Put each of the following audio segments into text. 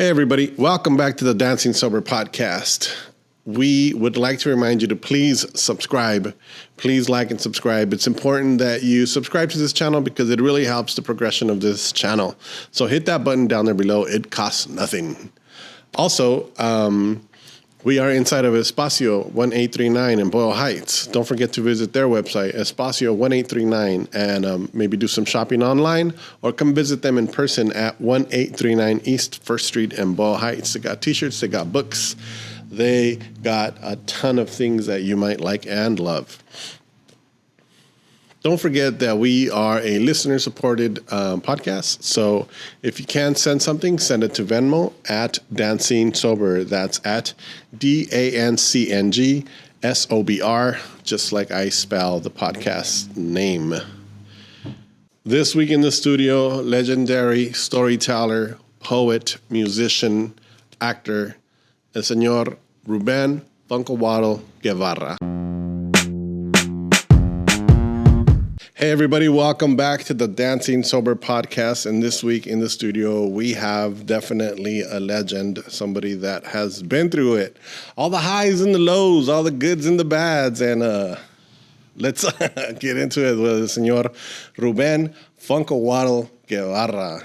Hey, everybody. Welcome back to the Dancing Sober podcast. We would like to remind you to please subscribe. Please like and subscribe. It's important that you subscribe to this channel because it really helps the progression of this channel. So hit that button down there below. It costs nothing. Also, we are inside of Espacio 1839 in Boyle Heights. Don't forget to visit their website, Espacio 1839, and maybe do some shopping online or come visit them in person at 1839 East 1st Street in Boyle Heights. They got t-shirts, they got books, they got a ton of things that you might like and love. Don't forget that we are a listener-supported podcast. So if you can send something, send it to Venmo at DANCNG SOBR. That's at DANCNG SOBR, just like I spell the podcast name. This week in the studio, legendary storyteller, poet, musician, actor, el señor Rubén Funkahuatl Guevara. Hey, everybody. Welcome back to the Dancing Sober podcast. And this week in the studio, we have definitely a legend, somebody that has been through it. All the highs and the lows, all the goods and the bads. And let's get into it with the señor Rubén Funkahuatl Guevara.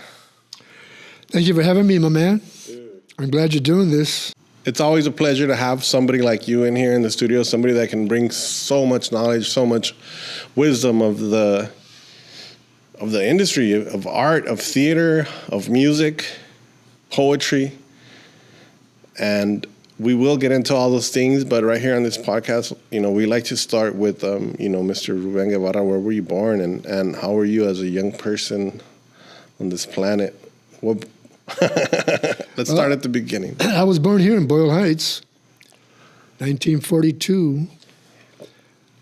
Thank you for having me, my man. I'm glad you're doing this. It's always a pleasure to have somebody like you in here in the studio, somebody that can bring so much knowledge, so much wisdom of the industry, of art, of theater, of music, poetry. And we will get into all those things, but right here on this podcast, we like to start with, Mr. Ruben Guevara. Where were you born and how were you as a young person on this planet? Let's start at the beginning. I was born here in Boyle Heights, 1942.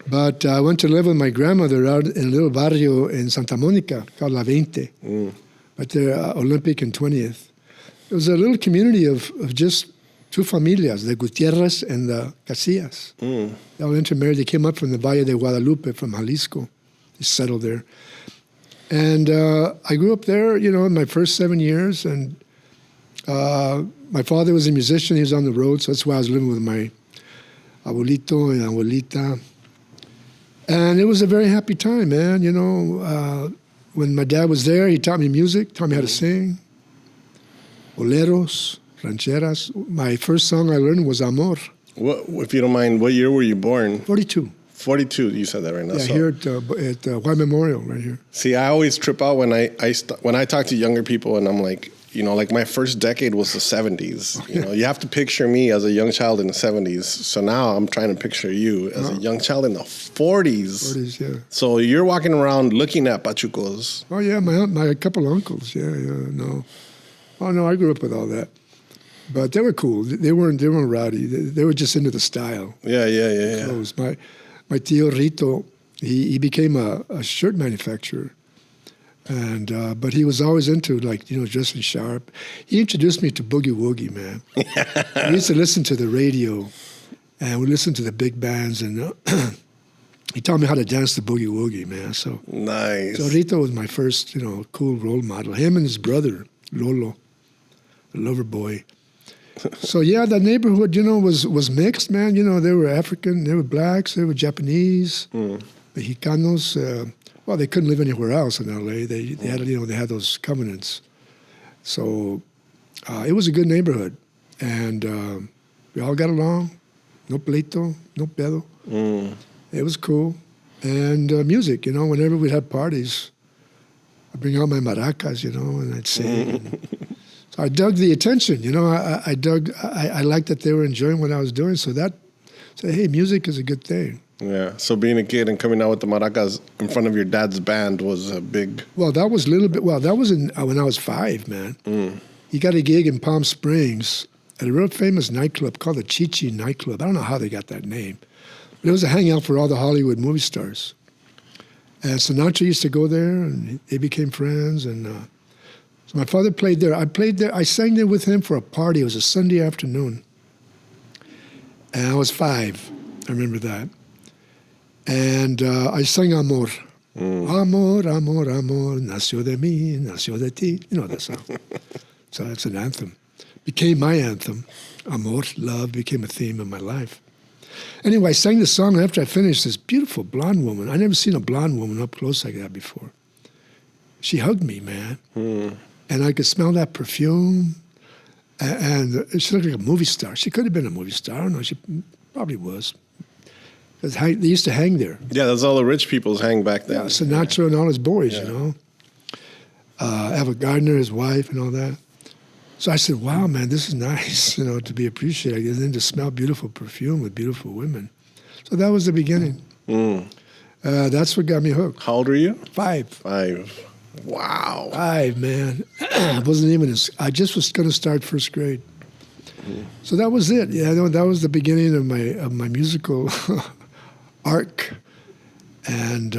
But I went to live with my grandmother out in a little barrio in Santa Monica called La Veinte. But they're Olympic and 20th. It was a little community of just two familias, the Gutierrez and the Casillas. They all intermarried. They came up from the Valle de Guadalupe from Jalisco. They settled there. And I grew up there, in my first 7 years. And my father was a musician. He was on the road, so that's why I was living with my abuelito and abuelita. And it was a very happy time, man. When my dad was there, he taught me music, taught me how to sing. Boleros, rancheras. My first song I learned was Amor. What, if you don't mind, what year were you born? 42. 42, you said that right now. Yeah, so. Here at White Memorial, right here. See, I always trip out when I talk to younger people, and I'm like, like my first decade was the 70s. You have to picture me as a young child in the 70s. So now I'm trying to picture you as a young child in the 40s. 40s, yeah. So you're walking around looking at pachucos. Oh, yeah, my couple uncles, no. Oh, no, I grew up with all that. But they were cool. They weren't rowdy. They were just into the style. Yeah. Clothes. My tío Rito, he became a shirt manufacturer, and but he was always into dressing sharp. He introduced me to boogie woogie, man. We used to listen to the radio, and we listened to the big bands, and he taught me how to dance the boogie woogie, man. So nice. So Rito was my first, cool role model. Him and his brother Lolo, the lover boy. So, yeah, the neighborhood, was mixed, man. They were African, they were blacks, they were Japanese, Mexicanos. Well, they couldn't live anywhere else in L.A. They had those covenants. So it was a good neighborhood. And we all got along. No pleito, no pedo. It was cool. And music, whenever we'd have parties, I'd bring out my maracas, and I'd sing. So I dug the attention, I liked that they were enjoying what I was doing. So hey, music is a good thing. Yeah. So being a kid and coming out with the maracas in front of your dad's band was a big. Well, that was when I was 5, man. He got a gig in Palm Springs at a real famous nightclub called the Chichi nightclub. I don't know how they got that name, but it was a hangout for all the Hollywood movie stars. And Sinatra used to go there, and they became friends. And so my father played there. I sang there with him for a party. It was a Sunday afternoon. And I was 5. I remember that. And I sang Amor. Amor, amor, amor, nació de mí, nació de ti. You know that song. So that's an anthem. became my anthem. Amor, love, became a theme of my life. Anyway, I sang the song, and after I finished, this beautiful blonde woman, I never seen a blonde woman up close like that before. She hugged me, man. And I could smell that perfume. And she looked like a movie star. She could have been a movie star. I don't know. She probably was. Because they used to hang there. Yeah, that's all the rich people's hang back then. Yeah, Sinatra and all his boys, you know. Ava Gardner, his wife, and all that. So I said, wow, man, this is nice, you know, to be appreciated and then to smell beautiful perfume with beautiful women. So that was the beginning. That's what got me hooked. How old were you? 5. 5. Wow. 5, man. I wasn't even, I just was going to start first grade. So that was it. Yeah, that was the beginning of my musical arc. And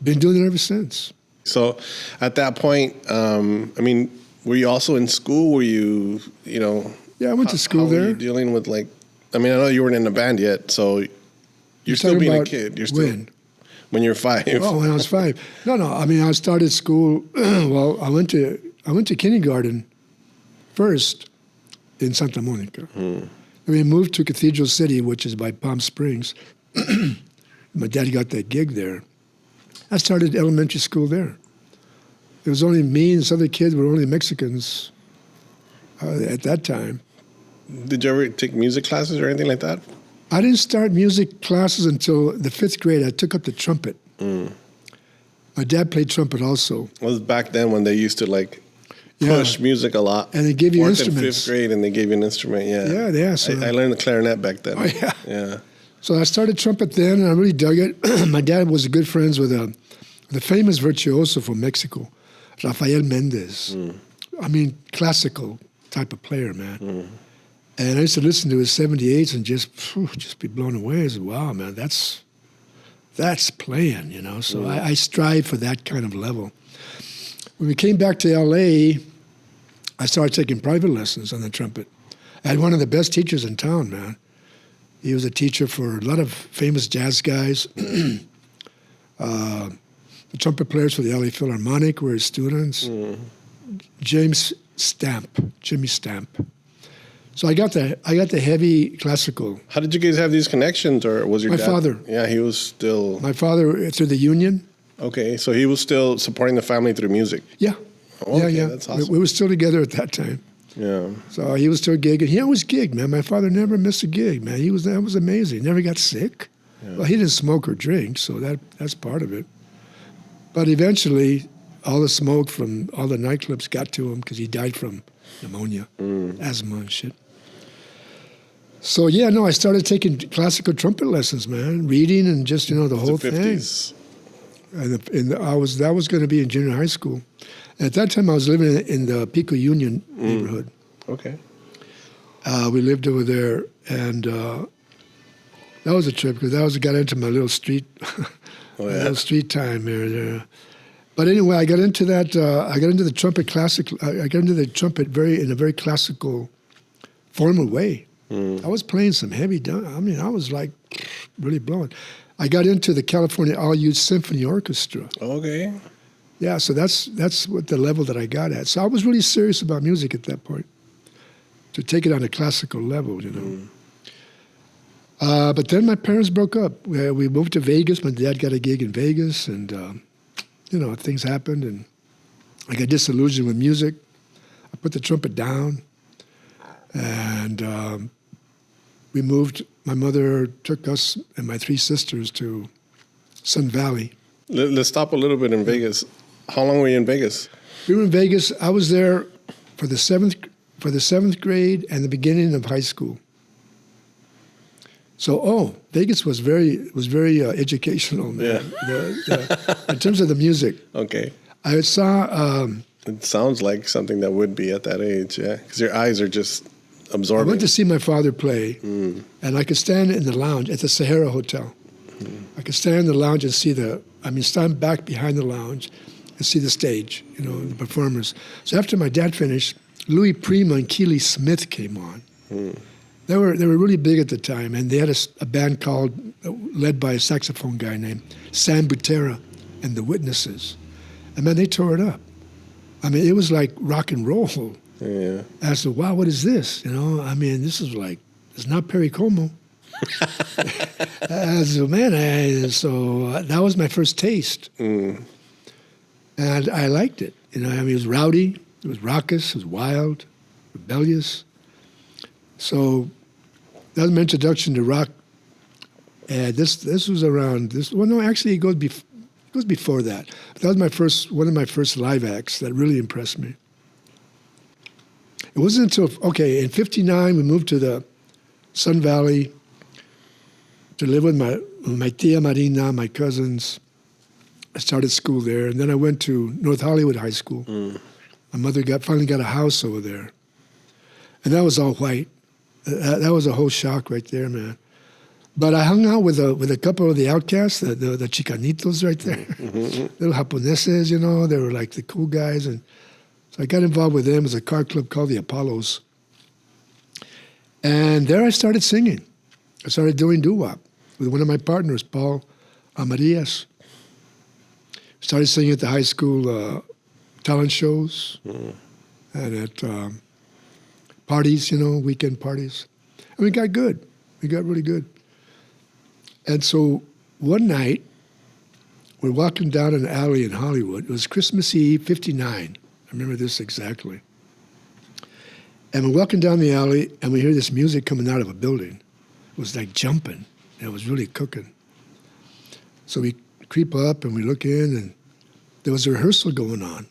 been doing it ever since. So at that point, I mean, were you also in school? Were you, you know? Yeah, I went to school there. Were you dealing with like, I mean, I know you weren't in a band yet, so you're still being a kid. You're still, when you're 5. Oh, when I was 5. No, I mean, I started school, well, I went to kindergarten first in Santa Monica. And we moved to Cathedral City, which is by Palm Springs. My dad got that gig there. I started elementary school there. It was only me and this other kid were only Mexicans at that time. Did you ever take music classes or anything like that? I didn't start music classes until the 5th grade. I took up the trumpet. My dad played trumpet also. It was back then when they used to like push music a lot. And they give you 4th instruments. and 5th grade, and they gave you an instrument, Yeah. So I learned the clarinet back then. Oh, yeah. Yeah. So I started trumpet then, and I really dug it. My dad was good friends with the famous virtuoso from Mexico, Rafael Mendez. I mean, classical type of player, man. And I used to listen to his 78s and just be blown away. I said, wow, man, that's playing, you know. So I strive for that kind of level. When we came back to L.A., I started taking private lessons on the trumpet. I had one of the best teachers in town, man. He was a teacher for a lot of famous jazz guys. The trumpet players for the L.A. Philharmonic were his students. Jimmy Stamp. So I got the heavy classical. How did you guys have these connections, or was your dad? My father. Yeah, he was still. My father through the union. Okay, so he was still supporting the family through music. Yeah. Okay, yeah. That's awesome. We were still together at that time. Yeah. So he was still gigging. He always gigged, man. My father never missed a gig, man. That was amazing. Never got sick. Yeah. Well, he didn't smoke or drink, so that's part of it. But eventually, all the smoke from all the nightclubs got to him because he died from pneumonia, asthma and shit. So yeah, no, I started taking classical trumpet lessons, man, reading and just the whole thing. 50s. And that was going to be in junior high school. And at that time, I was living in the Pico Union neighborhood. Okay. We lived over there, and that was a trip because I got into my little street, little street time there. But anyway, I got into that. I got into the trumpet I got into the trumpet in a very classical, formal way. I was playing some heavy. I mean, I was like really blowing. I got into the California All-Youth Symphony Orchestra. Okay. Yeah, so that's what the level that I got at. So I was really serious about music at that point, to take it on a classical level, But then my parents broke up. We moved to Vegas. My dad got a gig in Vegas, and things happened, and I got disillusioned with music. I put the trumpet down, and we moved. My mother took us and my 3 sisters to Sun Valley. Let's stop a little bit in Vegas. How long were you in Vegas? We were in Vegas. I was there for the 7th grade and the beginning of high school. So, Vegas was very educational, man. Yeah. In terms of the music. Okay. I saw. It sounds like something that would be at that age, yeah, because your eyes are just absorbing. I went to see my father play, and I could stand in the lounge at the Sahara Hotel. I could stand in the lounge and stand back behind the lounge and see the stage, the performers. So after my dad finished, Louis Prima and Keely Smith came on. They were really big at the time, and they had a band led by a saxophone guy named Sam Butera and the Witnesses. And man, they tore it up. I mean, it was like rock and roll. Yeah. I said, wow, what is this? You know, I mean, this is like, it's not Perry Como. I said, man, so that was my first taste. And I liked it. You know, I mean, it was rowdy, it was raucous, it was wild, rebellious. So that was my introduction to rock. And this was around this. Well, no, actually, it goes before that. That was one of my first live acts that really impressed me. It wasn't until in '59 we moved to the Sun Valley to live with my tia Marina, my cousins. I started school there, and then I went to North Hollywood High School. My mother finally got a house over there, and that was all white. That was a whole shock right there, man. But I hung out with a couple of the outcasts, the Chicanitos right there, little Japoneses, you know. They were like the cool guys, and so I got involved with them as a car club called the Apollos. And there I started singing. I started doing doo-wop with one of my partners, Paul Amarillas. Started singing at the high school talent shows and at parties, you know, weekend parties. And we got good. We got really good. And so one night, we're walking down an alley in Hollywood. It was Christmas Eve, '59. I remember this exactly. And we're walking down the alley, and we hear this music coming out of a building. It was like jumping. And it was really cooking. So we creep up, and we look in, and there was a rehearsal going on.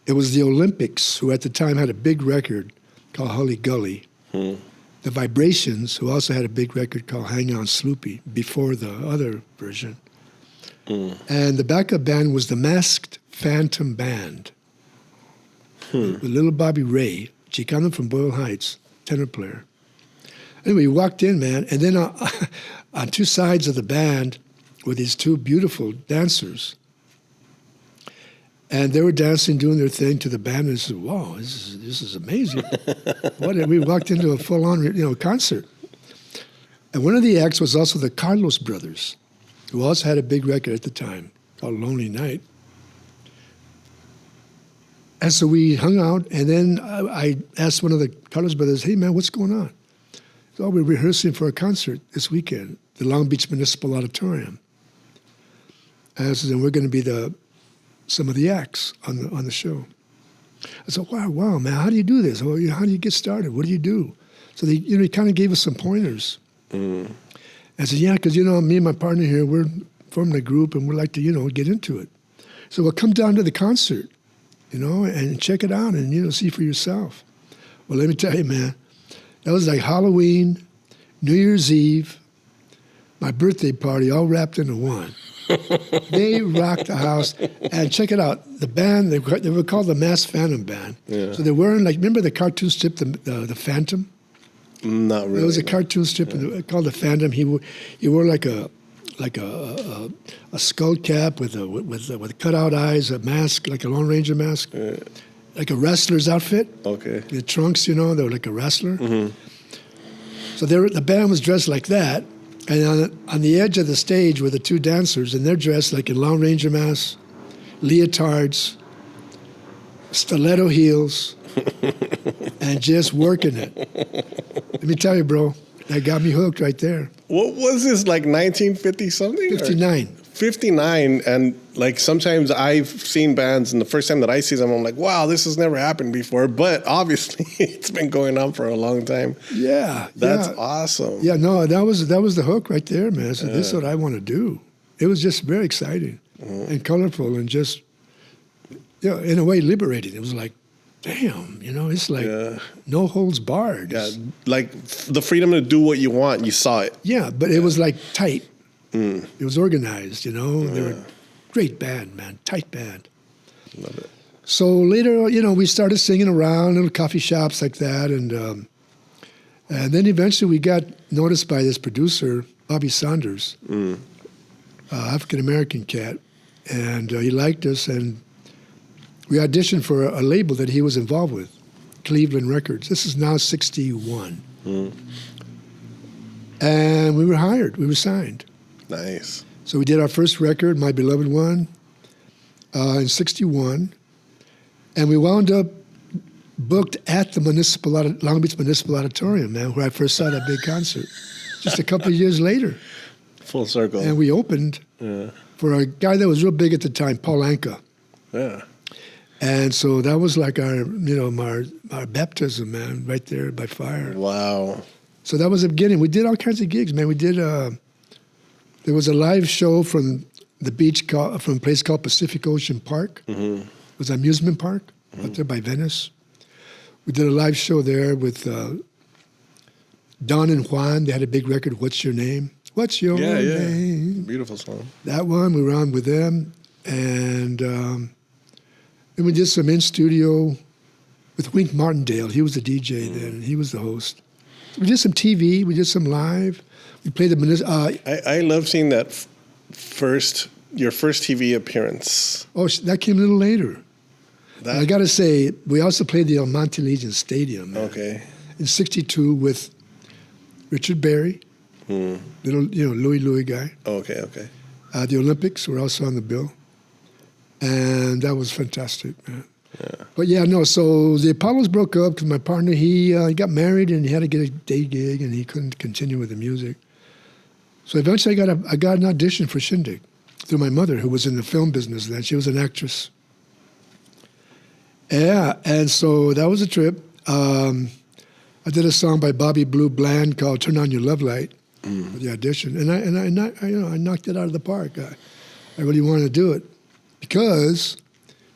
It was the Olympics, who at the time had a big record called Hully Gully. The Vibrations, who also had a big record called Hang On Sloopy, before the other version. And the backup band was the Masked Phantom Band. With little Bobby Ray, Chicano from Boyle Heights, tenor player. Anyway, we walked in, man, and then on two sides of the band were these two beautiful dancers. And they were dancing, doing their thing to the band, and I said, wow, this is amazing. We walked into a full-on concert. And one of the acts was also the Carlos brothers, who also had a big record at the time called Lonely Night. And so we hung out, and then I asked one of the Carlos brothers, hey, man, what's going on? So we're rehearsing for a concert this weekend, the Long Beach Municipal Auditorium. And I said, and we're going to be some of the acts on the show. I said, wow, man, how do you do this? Well, how do you get started? What do you do? So he kind of gave us some pointers. I said, yeah, because, me and my partner here, we're forming a group, and we'd like to, get into it. So we'll come down to the concert, and check it out and, see for yourself. Well, let me tell you, man, that was like Halloween, New Year's Eve, my birthday party, all wrapped into one. They rocked the house. And check it out. The band, they were called the Masked Phantom Band. Yeah. So they were remember the cartoon strip, the Phantom? Not really. There was a cartoon strip called the Phantom. He wore like a skull cap with cutout eyes, a mask, like a Lone Ranger mask, like a wrestler's outfit. Okay. The trunks, they were like a wrestler. So the band was dressed like that. And on the edge of the stage were the two dancers, and they're dressed like in Lone Ranger masks, leotards, stiletto heels, and just working it. Let me tell you, bro, that got me hooked right there. What was this, like 1950 something? 59. 59, and like sometimes I've seen bands, and the first time that I see them, I'm like, wow, this has never happened before. But obviously, it's been going on for a long time. Yeah, that's awesome. Yeah, no, that was the hook right there, man. So this is what I want to do. It was just very exciting and colorful, and just in a way liberating. It was like, damn, it's like no holds barred. Yeah, like the freedom to do what you want. You saw it. Yeah, but it was like tight. It was organized, They were a great band, man, tight band. Love it. So later, we started singing around little coffee shops like that, and then eventually we got noticed by this producer, Bobby Saunders, African-American cat, and he liked us, and we auditioned for a label that he was involved with, Cleveland Records. This is now 61. And we were hired. We were signed. Nice. So we did our first record, My Beloved One, in 61. And we wound up booked at the Long Beach Municipal Auditorium, man, where I first saw that big concert. Just a couple of years later. Full circle. And we opened for a guy that was real big at the time, Paul Anka. Yeah. And so that was like our baptism, man, right there by fire. Wow. So that was the beginning. We did all kinds of gigs, man. We did, there was a live show from the beach, from a place called Pacific Ocean Park. Mm-hmm. It was an amusement park out there by Venice. We did a live show there with Don and Juan. They had a big record, What's Your Name? What's Your Name? Beautiful song. That one, we were on with them. And then we did some in-studio with Wink Martindale. He was the DJ then, and he was the host. We did some TV. We did some live. We played the... I love seeing that your first TV appearance. Oh, that came a little later. I got to say, we also played the El Monte Legion Stadium. Man, okay. in '62 with Richard Berry, little Louis guy. Okay. The Olympics were also on the bill, and that was fantastic, man. Yeah. But yeah, no. So the Apollos broke up because my partner he got married and he had to get a day gig and he couldn't continue with the music. So eventually, I got an audition for Shindig through my mother, who was in the film business then. She was an actress. Yeah, and so that was a trip. I did a song by Bobby Blue Bland called "Turn On Your Love Light" for the audition, and I knocked it out of the park. I really wanted to do it because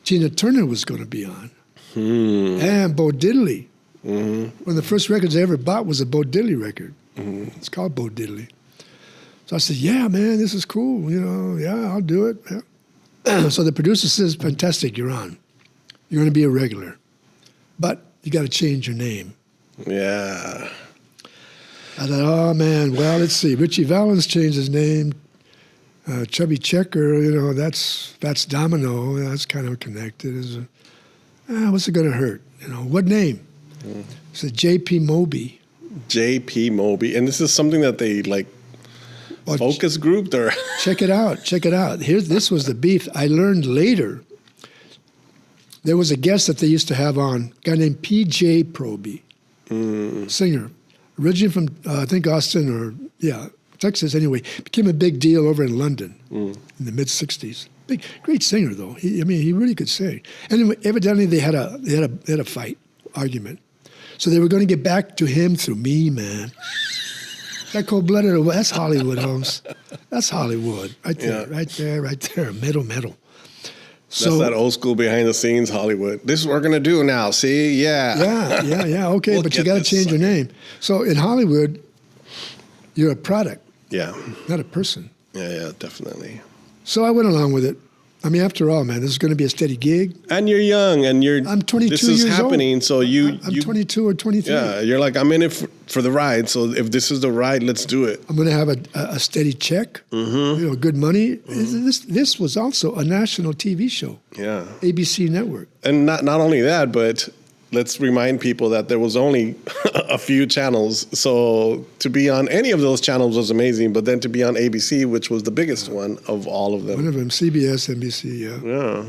Tina Turner was going to be on, and Bo Diddley. One of the first records I ever bought was a Bo Diddley record. It's called Bo Diddley. So I said, "Yeah, man, this is cool. Yeah, I'll do it." Yeah. So the producer says, "Fantastic, you're on. You're going to be a regular, but you got to change your name." Yeah. I thought, oh, man, well, let's see. Richie Valens changed his name. Chubby Checker, that's Domino. That's kind of connected. What's it going to hurt? What name? It's a J.P. Moby. J.P. Moby. And this is something that they, focus grouped? Or Check it out. This was the beef. I learned later. There was a guest that they used to have on, a guy named P.J. Proby, singer, originally from, I think, Austin Texas anyway. Became a big deal over in London in the mid-'60s. Great singer, though. He really could sing. Anyway, evidently they had a fight, argument. So they were going to get back to him through me, man. That cold-blooded, that's Hollywood, Holmes. That's Hollywood, right there, metal. So, that's that old school behind the scenes Hollywood. This is what we're going to do now, see? Yeah. Yeah. Okay, but you got to change your name. So in Hollywood, you're a product. Yeah. Not a person. Yeah, definitely. So I went along with it. I mean, after all, man, this is going to be a steady gig. And you're young, and I'm 22 this is years happening, old. So I'm 22 or 23. Yeah, you're like, I'm in it for the ride, so if this is the ride, let's do it. I'm going to have a steady check, good money. This was also a national TV show. Yeah. ABC Network. And not only that, but let's remind people that there was only a few channels. So to be on any of those channels was amazing, but then to be on ABC, which was the biggest one of all of them. One of them, CBS, NBC, Yeah.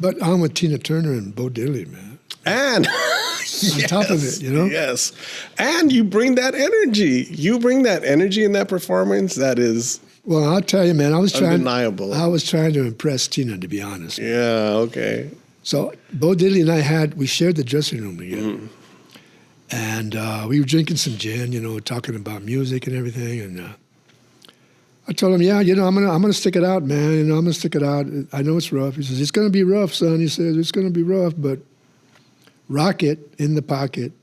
But I'm with Tina Turner and Bo Diddley, man. And on top of it, Yes. And you bring that energy. You bring that energy in that performance that is... Well, I'll tell you, man, undeniable. I was trying to impress Tina, to be honest. Man. Yeah, okay. So Bo Diddley and I we shared the dressing room together. And we were drinking some gin, talking about music and everything. And I told him, I'm gonna stick it out, man. I'm gonna stick it out. I know it's rough. He says, it's gonna be rough, son. He says, it's gonna be rough, but rock it in the pocket.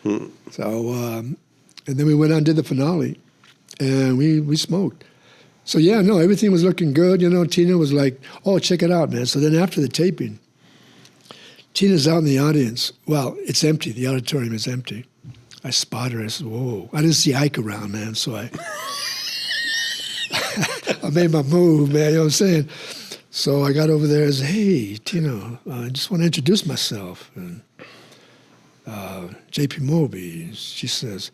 So, and then we went out and did the finale, and we smoked. So everything was looking good. Tina was like, oh, check it out, man. So then after the taping, Tina's out in the audience. Well, it's empty. The auditorium is empty. I spot her. I said, whoa. I didn't see Ike around, man, so I made my move, man, you know what I'm saying? So I got over there and said, hey, Tina, I just want to introduce myself. And J.P. Moby, she says,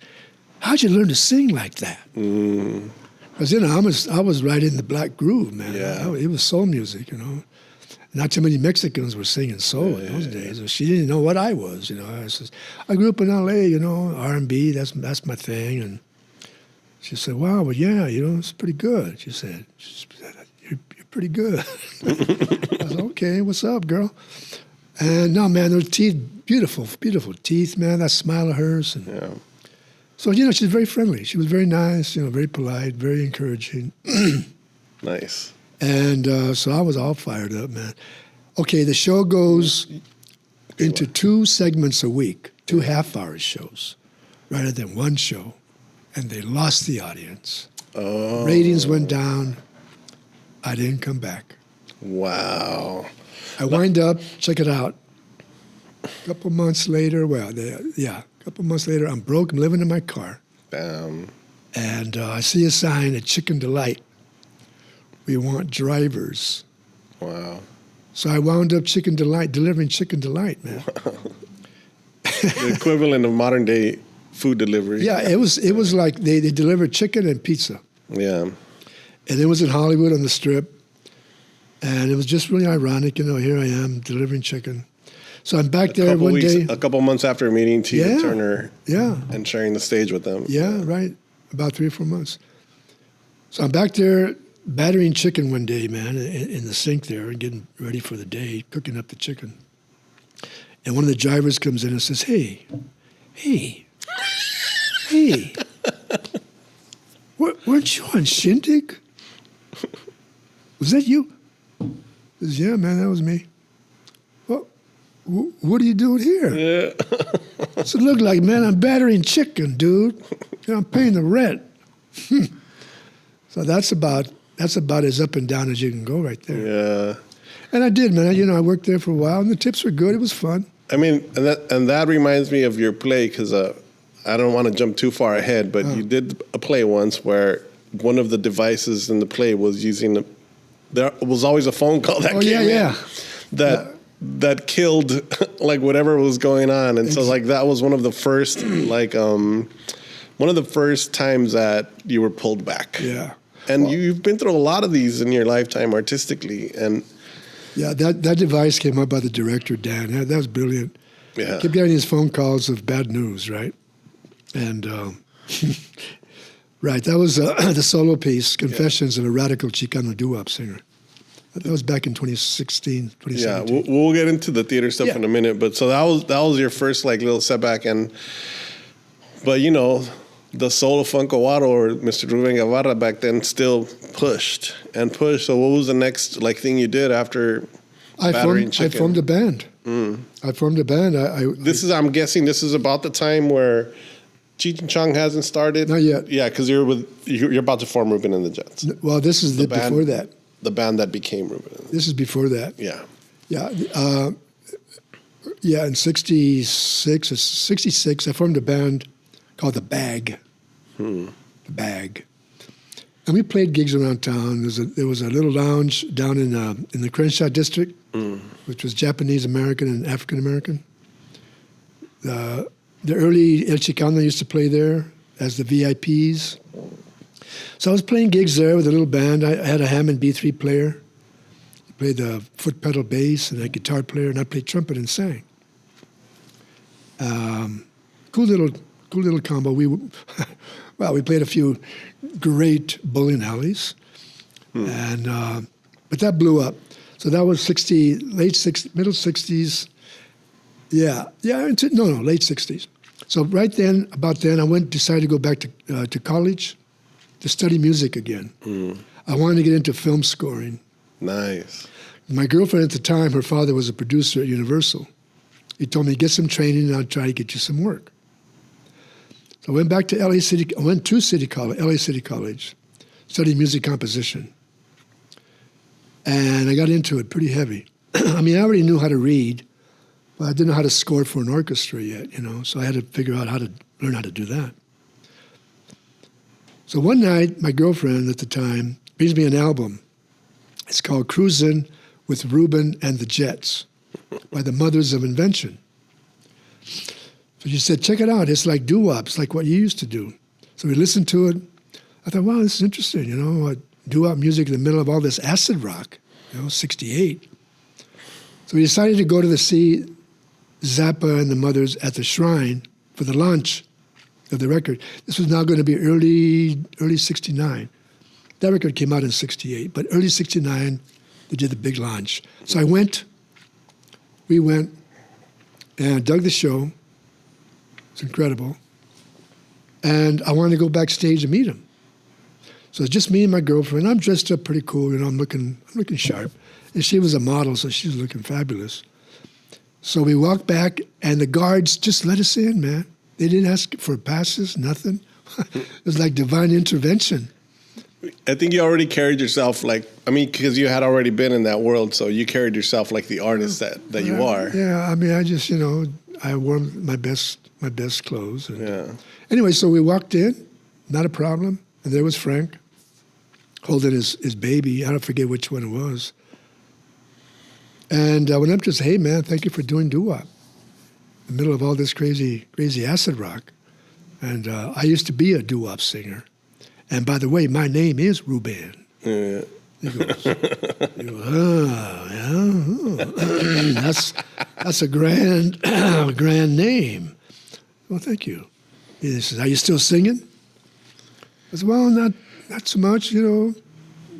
how'd you learn to sing like that? Because, I was right in the black groove, man. Yeah. It was soul music, Not too many Mexicans were singing soul in those days. So she didn't know what I was, you know. I says, I grew up in L.A., you know, R&B, that's my thing. And she said, wow, well, yeah, you know, it's pretty good. She said, you're pretty good. I said, okay, what's up, girl? And no, man, those teeth, beautiful, beautiful teeth, man, that smile of hers. And so, you know, she's very friendly. She was very nice, you know, very polite, very encouraging. Nice. And so I was all fired up, man. Okay, the show goes into 2 segments a week, 2 half-hour shows, rather than one show. And they lost the audience. Oh. Ratings went down. I didn't come back. Wow. I wind up, check it out, a couple months later, a couple months later, I'm broke, I'm living in my car. Bam. And I see a sign at Chicken Delight. We want drivers. Wow. So I wound up delivering Chicken Delight, man. The equivalent of modern day food delivery. Yeah, it was like they delivered chicken and pizza. Yeah. And it was in Hollywood on the Strip. And it was just really ironic, you know, here I am delivering chicken. So I'm back there one day. A couple months after meeting Tina Turner. Yeah. And sharing the stage with them. Yeah, right. About 3 or 4 months. So I'm back there battering chicken one day, man, in the sink there and getting ready for the day, cooking up the chicken. And one of the drivers comes in and says, hey, weren't you on Shindig? Was that you? I says, yeah, man, that was me. Well, what are you doing here? Yeah. So look like, man, I'm battering chicken, dude. You know, I'm paying the rent. So that's about as up and down as you can go right there. Yeah. And I did, man. I worked there for a while, and the tips were good. It was fun. I mean, and that reminds me of your play, because I don't want to jump too far ahead, but you did a play once where one of the devices in the play was using there was always a phone call that came in that killed like whatever was going on, and so like that was one of the first one of the first times that you were pulled back. Yeah. And you've been through a lot of these in your lifetime artistically, and yeah, that device came up by the director, Dan. That was brilliant. Yeah. I kept getting these phone calls of bad news, right? And right, that was the solo piece, Confessions of a Radical Chicano Doo-Wop Singer. That was back in 2016, 2017. Yeah, we'll get into the theater stuff in a minute, but so that was your first like little setback, but you know, the soul of Funkahuatl, or Mr. Ruben Guevara back then, still pushed and pushed. So what was the next like thing you did after battering chicken? I formed a band. I formed a band. I'm guessing this is about the time where Cheech and Chong hasn't started. Not yet. Yeah, because you're about to form Ruben and the Jets. Well, this is before that. The band that became Ruben. This is before that. Yeah. Yeah. In 66, I formed a band called The Bag. The Bag. And we played gigs around town. There was a little lounge down in the Crenshaw district, which was Japanese American and African American. The early El Chicano used to play there as the VIPs. So I was playing gigs there with a little band. I had a Hammond B3 player. He played the foot pedal bass and a guitar player, and I played trumpet and sang. Cool little combo. We played a few great bowling alleys, and but that blew up. So that was middle 60s. Late 60s. So about then, I decided to go back to college to study music again. I wanted to get into film scoring. Nice. My girlfriend at the time, her father was a producer at Universal. He told me, get some training and I'll try to get you some work. So I went back to LA City College, studied music composition. And I got into it pretty heavy. I mean, I already knew how to read, but I didn't know how to score for an orchestra yet, so I had to figure out learn how to do that. So one night, my girlfriend at the time brings me an album. It's called Cruisin' with Ruben and the Jets by the Mothers of Invention. So she said, check it out. It's like doo-wop. It's like what you used to do. So we listened to it. I thought, wow, this is interesting, doo-wop music in the middle of all this acid rock, 68. So we decided to go to see Zappa and the Mothers at the Shrine for the launch of the record. This was now going to be early 69. That record came out in 68, but early 69, they did the big launch. So we went, and dug the show. It's incredible. And I wanted to go backstage and meet him. So it's just me and my girlfriend. I'm dressed up pretty cool, you know, I'm looking sharp. And she was a model, so she was looking fabulous. So we walked back, and the guards just let us in, man. They didn't ask for passes, nothing. It was like divine intervention. I think you already carried yourself because you had already been in that world, so you carried yourself like the artist that you are. Yeah, I mean, I just, you know, I wore my best clothes. And Yeah. Anyway, so we walked in, not a problem, and there was Frank holding his baby. I don't forget which one it was. And I went up to say, hey, man, thank you for doing doo-wop in the middle of all this crazy acid rock. And I used to be a doo-wop singer. And by the way, my name is Ruben. Yeah. He goes, yeah, that's a grand name. Well, thank you. He says, are you still singing? I said, well, not so much, you know.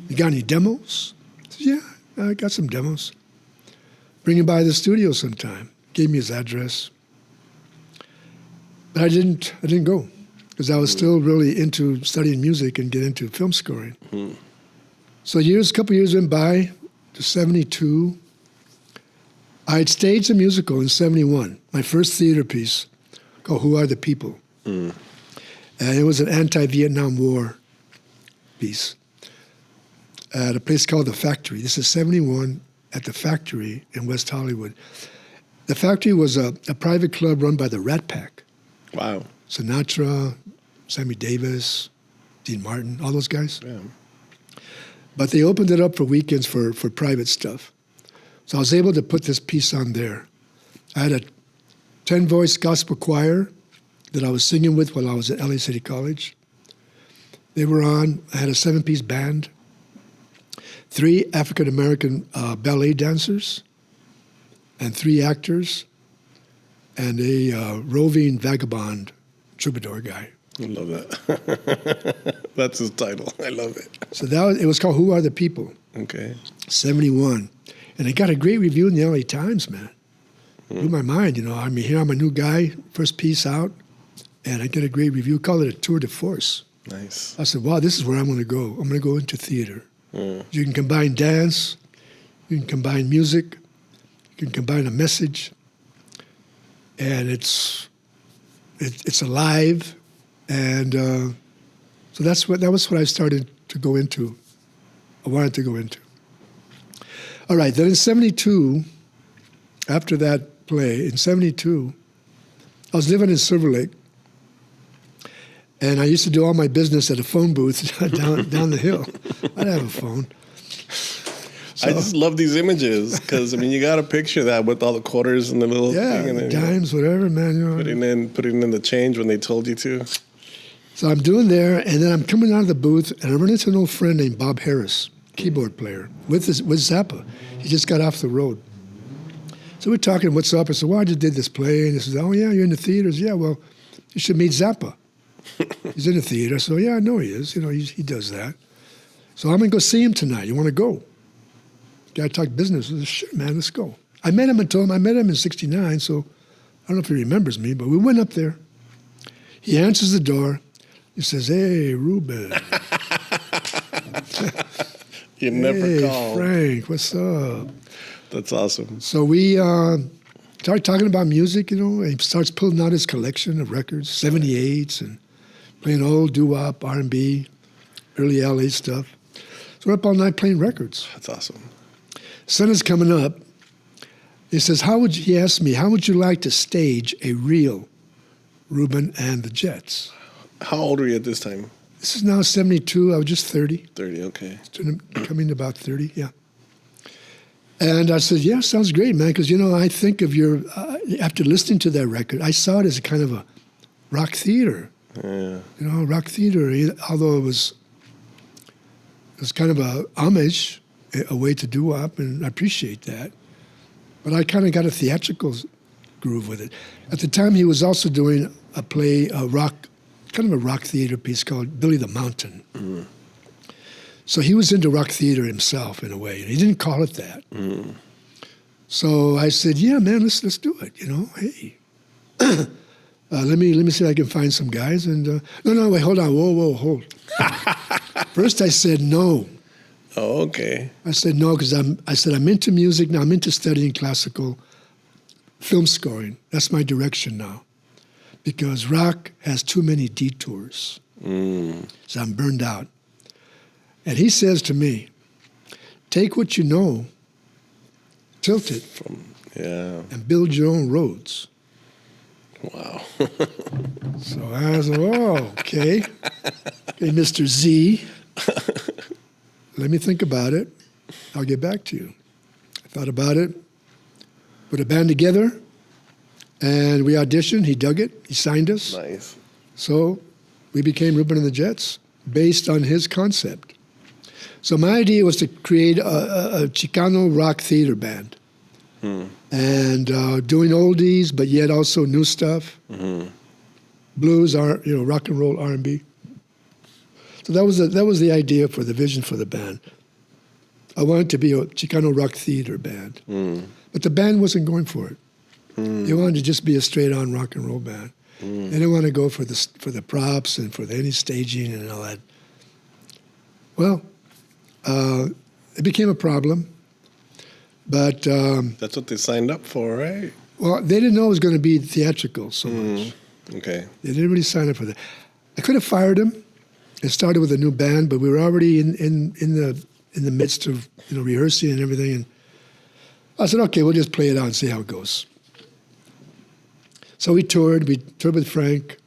You got any demos? I said, yeah, I got some demos. Bring him by the studio sometime. Gave me his address. But I didn't go because I was still really into studying music and get into film scoring. Mm-hmm. So a couple years went by to 72. I had staged a musical in 71, my first theater piece called Who Are the People? Mm. And it was an anti-Vietnam War piece at a place called The Factory. This is 71 at The Factory in West Hollywood. The Factory was a private club run by the Rat Pack. Wow. Sinatra, Sammy Davis, Dean Martin, all those guys. Yeah. But they opened it up for weekends for private stuff. So I was able to put this piece on there. I had a 10-voice gospel choir that I was singing with while I was at L.A. City College. They were on. I had a 7-piece band, 3 African-American ballet dancers, and 3 actors, and a roving vagabond troubadour guy. I love that. That's his title. I love it. So it was called Who Are the People? Okay. 71. And it got a great review in the L.A. Times, man. Blew my mind, you know. I mean, here I'm a new guy, first piece out, and I get a great review. Call it a tour de force. Nice. I said, wow, this is where I'm going to go. I'm going to go into theater. You can combine dance, you can combine music, you can combine a message, and it's alive. And so that was what I started to go into. I wanted to go into. All right, then in 72, after that play, in 72, I was living in Silver Lake, and I used to do all my business at a phone booth down the hill. I didn't have a phone. So, I just love these images because, I mean, you got to picture that with all the quarters and the little thing. And then, dimes, whatever, man. You know, putting in the change when they told you to. So I'm doing there, and then I'm coming out of the booth, and I run into an old friend named Bob Harris, keyboard player, with Zappa. He just got off the road. So we're talking, what's up? I said, well, I just did this play. And he says, oh, yeah, you're in the theaters? Yeah, well, you should meet Zappa. He's in the theater. So, yeah, I know he is. You know, he does that. So I'm going to go see him tonight. You want to go? Got to talk business. I said, sure, man, let's go. I met him in 69, so I don't know if he remembers me, but we went up there. He answers the door. He says, hey, Ruben. You never call. Frank, what's up? That's awesome. So we started talking about music, you know, and he starts pulling out his collection of records, 78s, and playing old doo-wop, R&B, early L.A. stuff. So we're up all night playing records. That's awesome. Sun is coming up. He says, he asked me, how would you like to stage a real Ruben and the Jets? How old were you at this time? This is now 72. I was just 30. 30, okay. Coming to about 30, yeah. And I said, yeah, sounds great, man, because, you know, I think of after listening to that record, I saw it as a kind of a rock theater. Yeah. You know, rock theater, although it was kind of a homage, a way to doo-wop, and I appreciate that. But I kind of got a theatrical groove with it. At the time, he was also doing a play, a rock, kind of a rock theater piece called Billy the Mountain. Mm. So he was into rock theater himself in a way, and he didn't call it that. Mm. So I said, "Yeah, man, let's do it. You know, hey, let me see if I can find some guys." And no, wait, hold on, whoa, hold. First, I said no. Oh, okay. I said no because I'm into music now. I'm into studying classical film scoring. That's my direction now, because rock has too many detours. Mm. So I'm burned out. And he says to me, "Take what you know, tilt it, and build your own roads." Wow. So I was like, "Oh, okay, Mr. Z. Let me think about it. I'll get back to you." I thought about it, put a band together, and we auditioned. He dug it. He signed us. Nice. So we became Ruben and the Jets based on his concept. So my idea was to create a Chicano rock theater band. And doing oldies, but yet also new stuff. Mm-hmm. Blues, rock and roll, R&B. So that was the idea for the vision for the band. I wanted to be a Chicano rock theater band. Mm. But the band wasn't going for it. Mm. They wanted to just be a straight-on rock and roll band. Mm. They didn't want to go for the props and for any staging and all that. Well, it became a problem. But that's what they signed up for, right? Well, they didn't know it was going to be theatrical so much. Okay. They didn't really sign up for that. I could have fired them and started with a new band, but we were already in the midst of rehearsing and everything. And I said, "Okay, we'll just play it out and see how it goes." So we toured. We toured with Frank.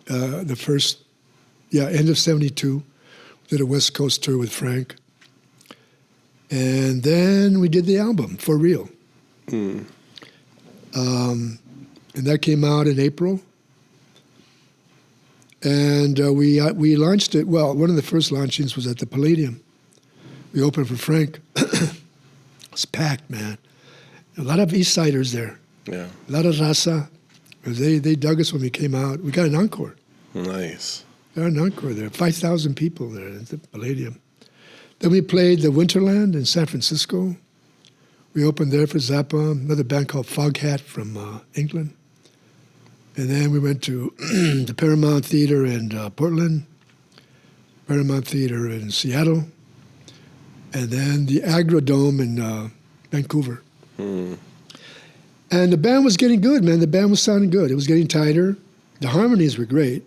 End of '72, did a West Coast tour with Frank. And then we did the album, For Real. Mm. And that came out in April. And we launched it. Well, one of the first launchings was at the Palladium. We opened for Frank. It's packed, man. A lot of East Siders there. Yeah. A lot of raza. They dug us when we came out. We got an encore. Nice. Got an encore there. 5,000 people there at the Palladium. Then we played the Winterland in San Francisco. We opened there for Zappa, another band called Foghat from England. And then we went to the Paramount Theater in Portland, Paramount Theater in Seattle, and then the Agrodome in Vancouver. Hmm. And the band was getting good, man. The band was sounding good. It was getting tighter. The harmonies were great.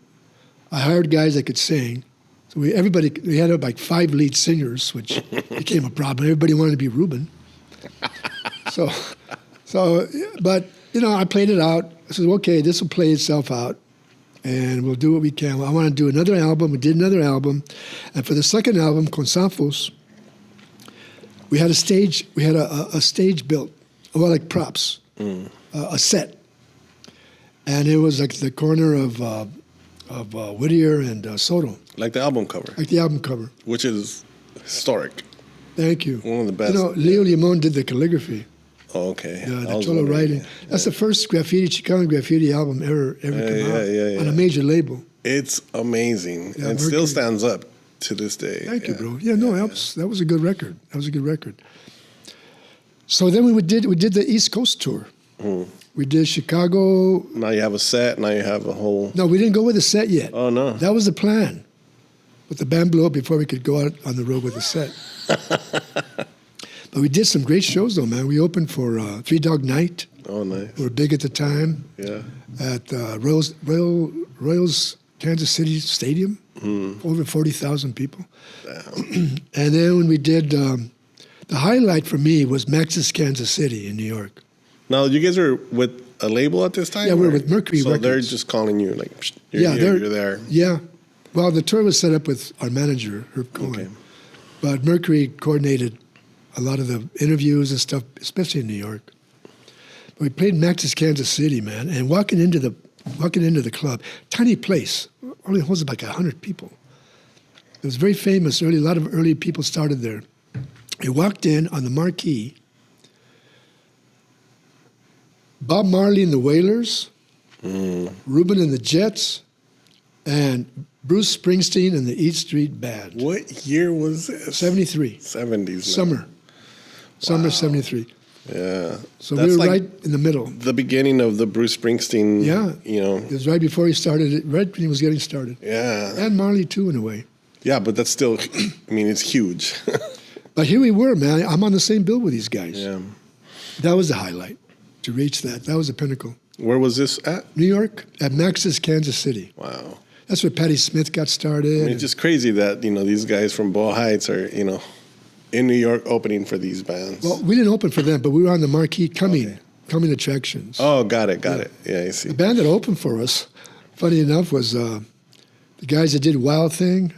I hired guys that could sing. So we had like 5 lead singers, which became a problem. Everybody wanted to be Ruben. But I played it out. I said, okay, this will play itself out, and we'll do what we can. I want to do another album. We did another album, and for the second album, Con Sanfos, we had a stage. We had a stage built, well, like props, a set, and it was like the corner of Whittier and Soto. Like the album cover. Like the album cover. Which is historic. Thank you. One of the best. Leo Limon did the calligraphy. Oh, okay. The Cholo writing. That's the first Chicano graffiti album ever come out on a major label. It's amazing. Yeah, and still stands up to this day. Thank you, bro. Yeah, no, that was a good record. So then we did the East Coast tour. Mm. We did Chicago. Now you have a set. Now you have a whole... No, we didn't go with a set yet. Oh, no. That was the plan. But the band blew up before we could go out on the road with a set. But we did some great shows, though, man. We opened for Three Dog Night. Oh, nice. We were big at the time. Yeah. At Royals Kansas City Stadium. Over 40,000 people. Damn. And then when we did... the highlight for me was Max's Kansas City in New York. Now, you guys are with a label at this time? Yeah, we're with Mercury Records. So they're just calling you, like, you're there. Yeah. Well, the tour was set up with our manager, Herb Cohen. Okay. But Mercury coordinated a lot of the interviews and stuff, especially in New York. But we played Max's Kansas City, man, and walking into the club, tiny place, only holds like 100 people. It was very famous. A lot of early people started there. We walked in on the marquee. Bob Marley and the Wailers, Ruben and the Jets, and Bruce Springsteen and the Eat Street Band. What year was this? 73. 70s. Summer. Summer 73. Yeah. So That's we were like right in the middle. the beginning of the Bruce Springsteen, you know. It was right before he started it, right when he was getting started. Yeah. And Marley, too, in a way. Yeah, but that's still, I mean, it's huge. But here we were, man. I'm on the same bill with these guys. Yeah. That was the highlight, to reach that. That was the pinnacle. Where was this at? New York, at Max's Kansas City. Wow. That's where Patti Smith got started. I mean, it's just crazy that, you know, these guys from Boyle Heights are, you know, in New York opening for these bands. Well, we didn't open for them, but we were on the marquee coming attractions. Oh, got it. Yeah, I see. The band that opened for us, funny enough, was the guys that did Wild Thing.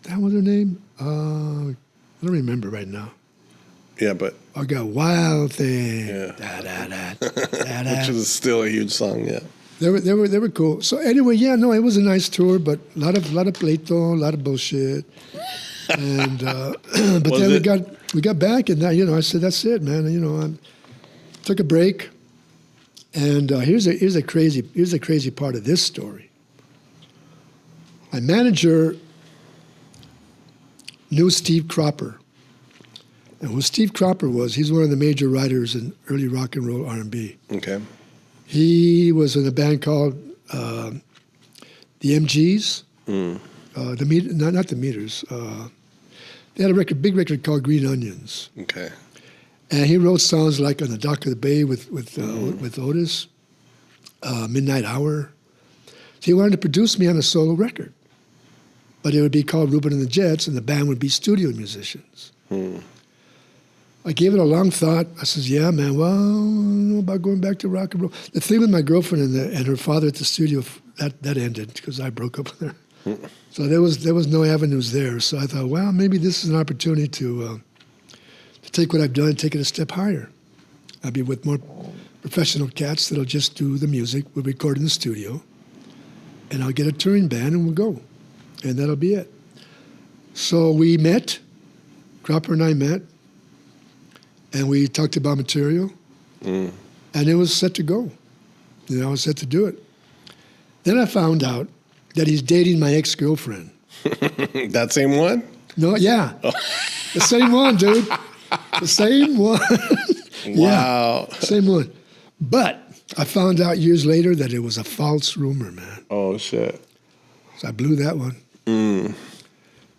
What was their name? I don't remember right now. Yeah, but... I got Wild Thing. Yeah. Da, da, da, da, da. Which is still a huge song, yeah. They were cool. So anyway, yeah, no, it was a nice tour, but a lot of pleito, a lot of bullshit. And but Was then it? we got back, and you know, I said, that's it, man. You know, I took a break, and here's a crazy part of this story. My manager knew Steve Cropper, and who Steve Cropper was, he's one of the major writers in early rock and roll R&B. Okay. He was in a band called the MGs. Not the Meters. They had a big record called Green Onions. Okay. And he wrote songs like On the Dock of the Bay with Otis, Midnight Hour. So he wanted to produce me on a solo record. But it would be called Ruben and the Jets, and the band would be studio musicians. I gave it a long thought. I says, yeah, man, well, I don't know about going back to rock and roll. The thing with my girlfriend and her father at the studio, that ended because I broke up with her. So there was no avenues there. So I thought, well, maybe this is an opportunity to take what I've done and take it a step higher. I'll be with more professional cats that'll just do the music. We'll record in the studio, and I'll get a touring band, and we'll go. And that'll be it. So we met, Cropper and I met, and we talked about material, and it was set to go. You know, I was set to do it. Then I found out that he's dating my ex-girlfriend. That same one? No, yeah. Oh. The same one, dude. The same one. Wow. Yeah, same one. But I found out years later that it was a false rumor, man. Oh, shit. So I blew that one.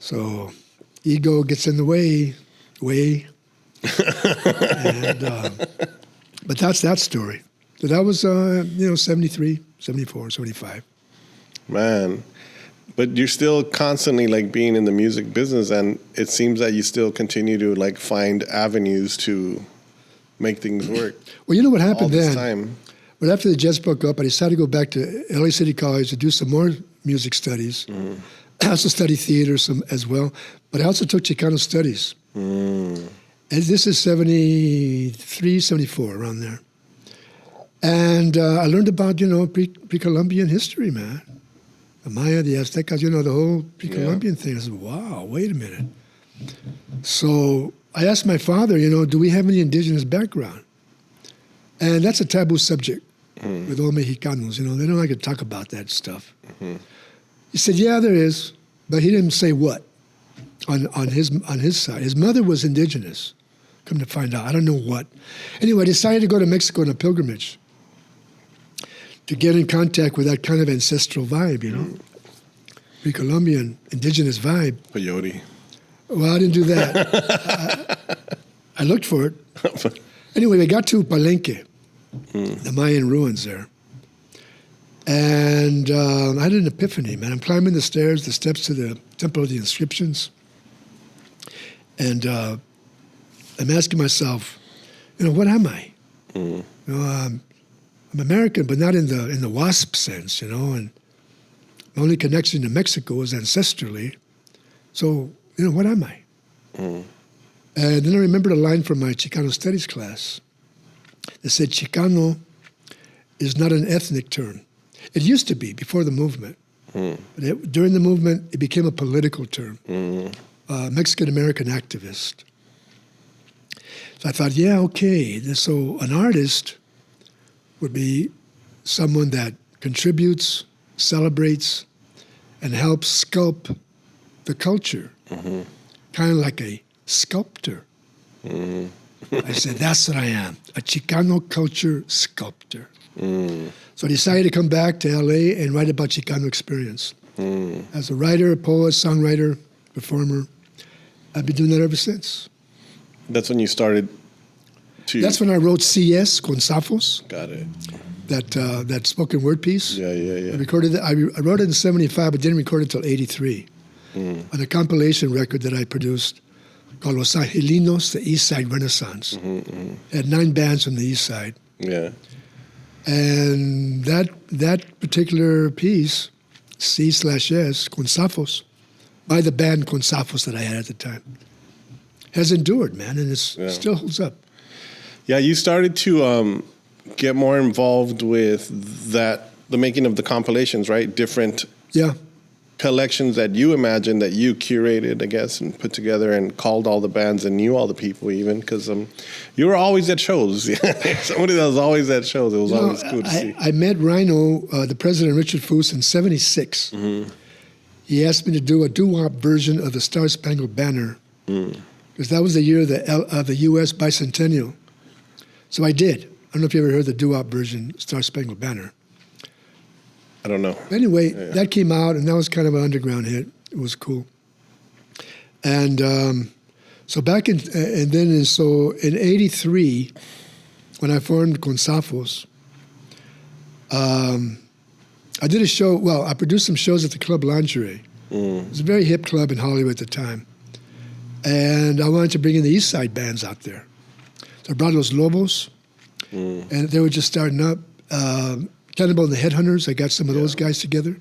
So ego gets in the way. And, but that's that story. So that was, 73, 74, 75. Man. But you're still constantly like being in the music business, and it seems that you still continue to like find avenues to make things work. Well, you know what happened all this then? Time. But after the Jets broke up, I decided to go back to L.A. City College to do some more music studies. I also studied theater as well, but I also took Chicano studies. And this is 73, 74, around there. And I learned about, pre-Columbian history, man. The Maya, the Aztecas, the whole pre-Columbian thing. I said, wow, wait a minute. So I asked my father, do we have any indigenous background? And that's a taboo subject with all Mexicanos. They don't like to talk about that stuff. He said, yeah, there is, but he didn't say what on his side. His mother was indigenous, come to find out. I don't know what. Anyway, I decided to go to Mexico on a pilgrimage to get in contact with that kind of ancestral vibe, pre-Columbian, indigenous vibe. Peyote. Well, I didn't do that. I looked for it. Anyway, we got to Palenque, the Mayan ruins there. And I had an epiphany, man. I'm climbing the steps to the Temple of the Inscriptions. And I'm asking myself, what am I? I'm American, but not in the WASP sense, and my only connection to Mexico is ancestrally. So, what am I? And then I remembered a line from my Chicano studies class that said, Chicano is not an ethnic term. It used to be before the movement. But during the movement, it became a political term. Mexican-American activist. So I thought, yeah, okay. So an artist would be someone that contributes, celebrates, and helps sculpt the culture, kind of like a sculptor. I said, that's what I am, a Chicano culture sculptor. So I decided to come back to L.A. and write about Chicano experience. As a writer, poet, songwriter, performer, I've been doing that ever since. That's when you started to... That's when I wrote CS, Con Zafos. Got it. That spoken word piece. Yeah. I recorded it. I wrote it in '75, but didn't record it until '83 on a compilation record that I produced called Los Angelinos, the East Side Renaissance. It had 9 bands from the East Side. Yeah. And that particular piece, C/S, Con Zafos, by the band Con Zafos that I had at the time, has endured, man, and it still holds up. Yeah, you started to get more involved with the making of the compilations, right? Different collections that you imagined, that you curated, I guess, and put together and called all the bands and knew all the people even, because you were always at shows. Somebody that was always at shows. It was always cool to see. I met Rhino, the president, Richard Foos, in '76. He asked me to do a doo-wop version of the Star Spangled Banner, because that was the year of the U.S. bicentennial. So I did. I don't know if you ever heard the doo-wop version, Star Spangled Banner. I don't know. Anyway, that came out, and that was kind of an underground hit. It was cool. And so back in, and then in '83, when I formed Con Zafos, I did a show, I produced some shows at the Club Lingerie. It was a very hip club in Hollywood at the time. And I wanted to bring in the East Side bands out there. So I brought Los Lobos, and they were just starting up. Cannibal and the Headhunters, I got some of those guys together.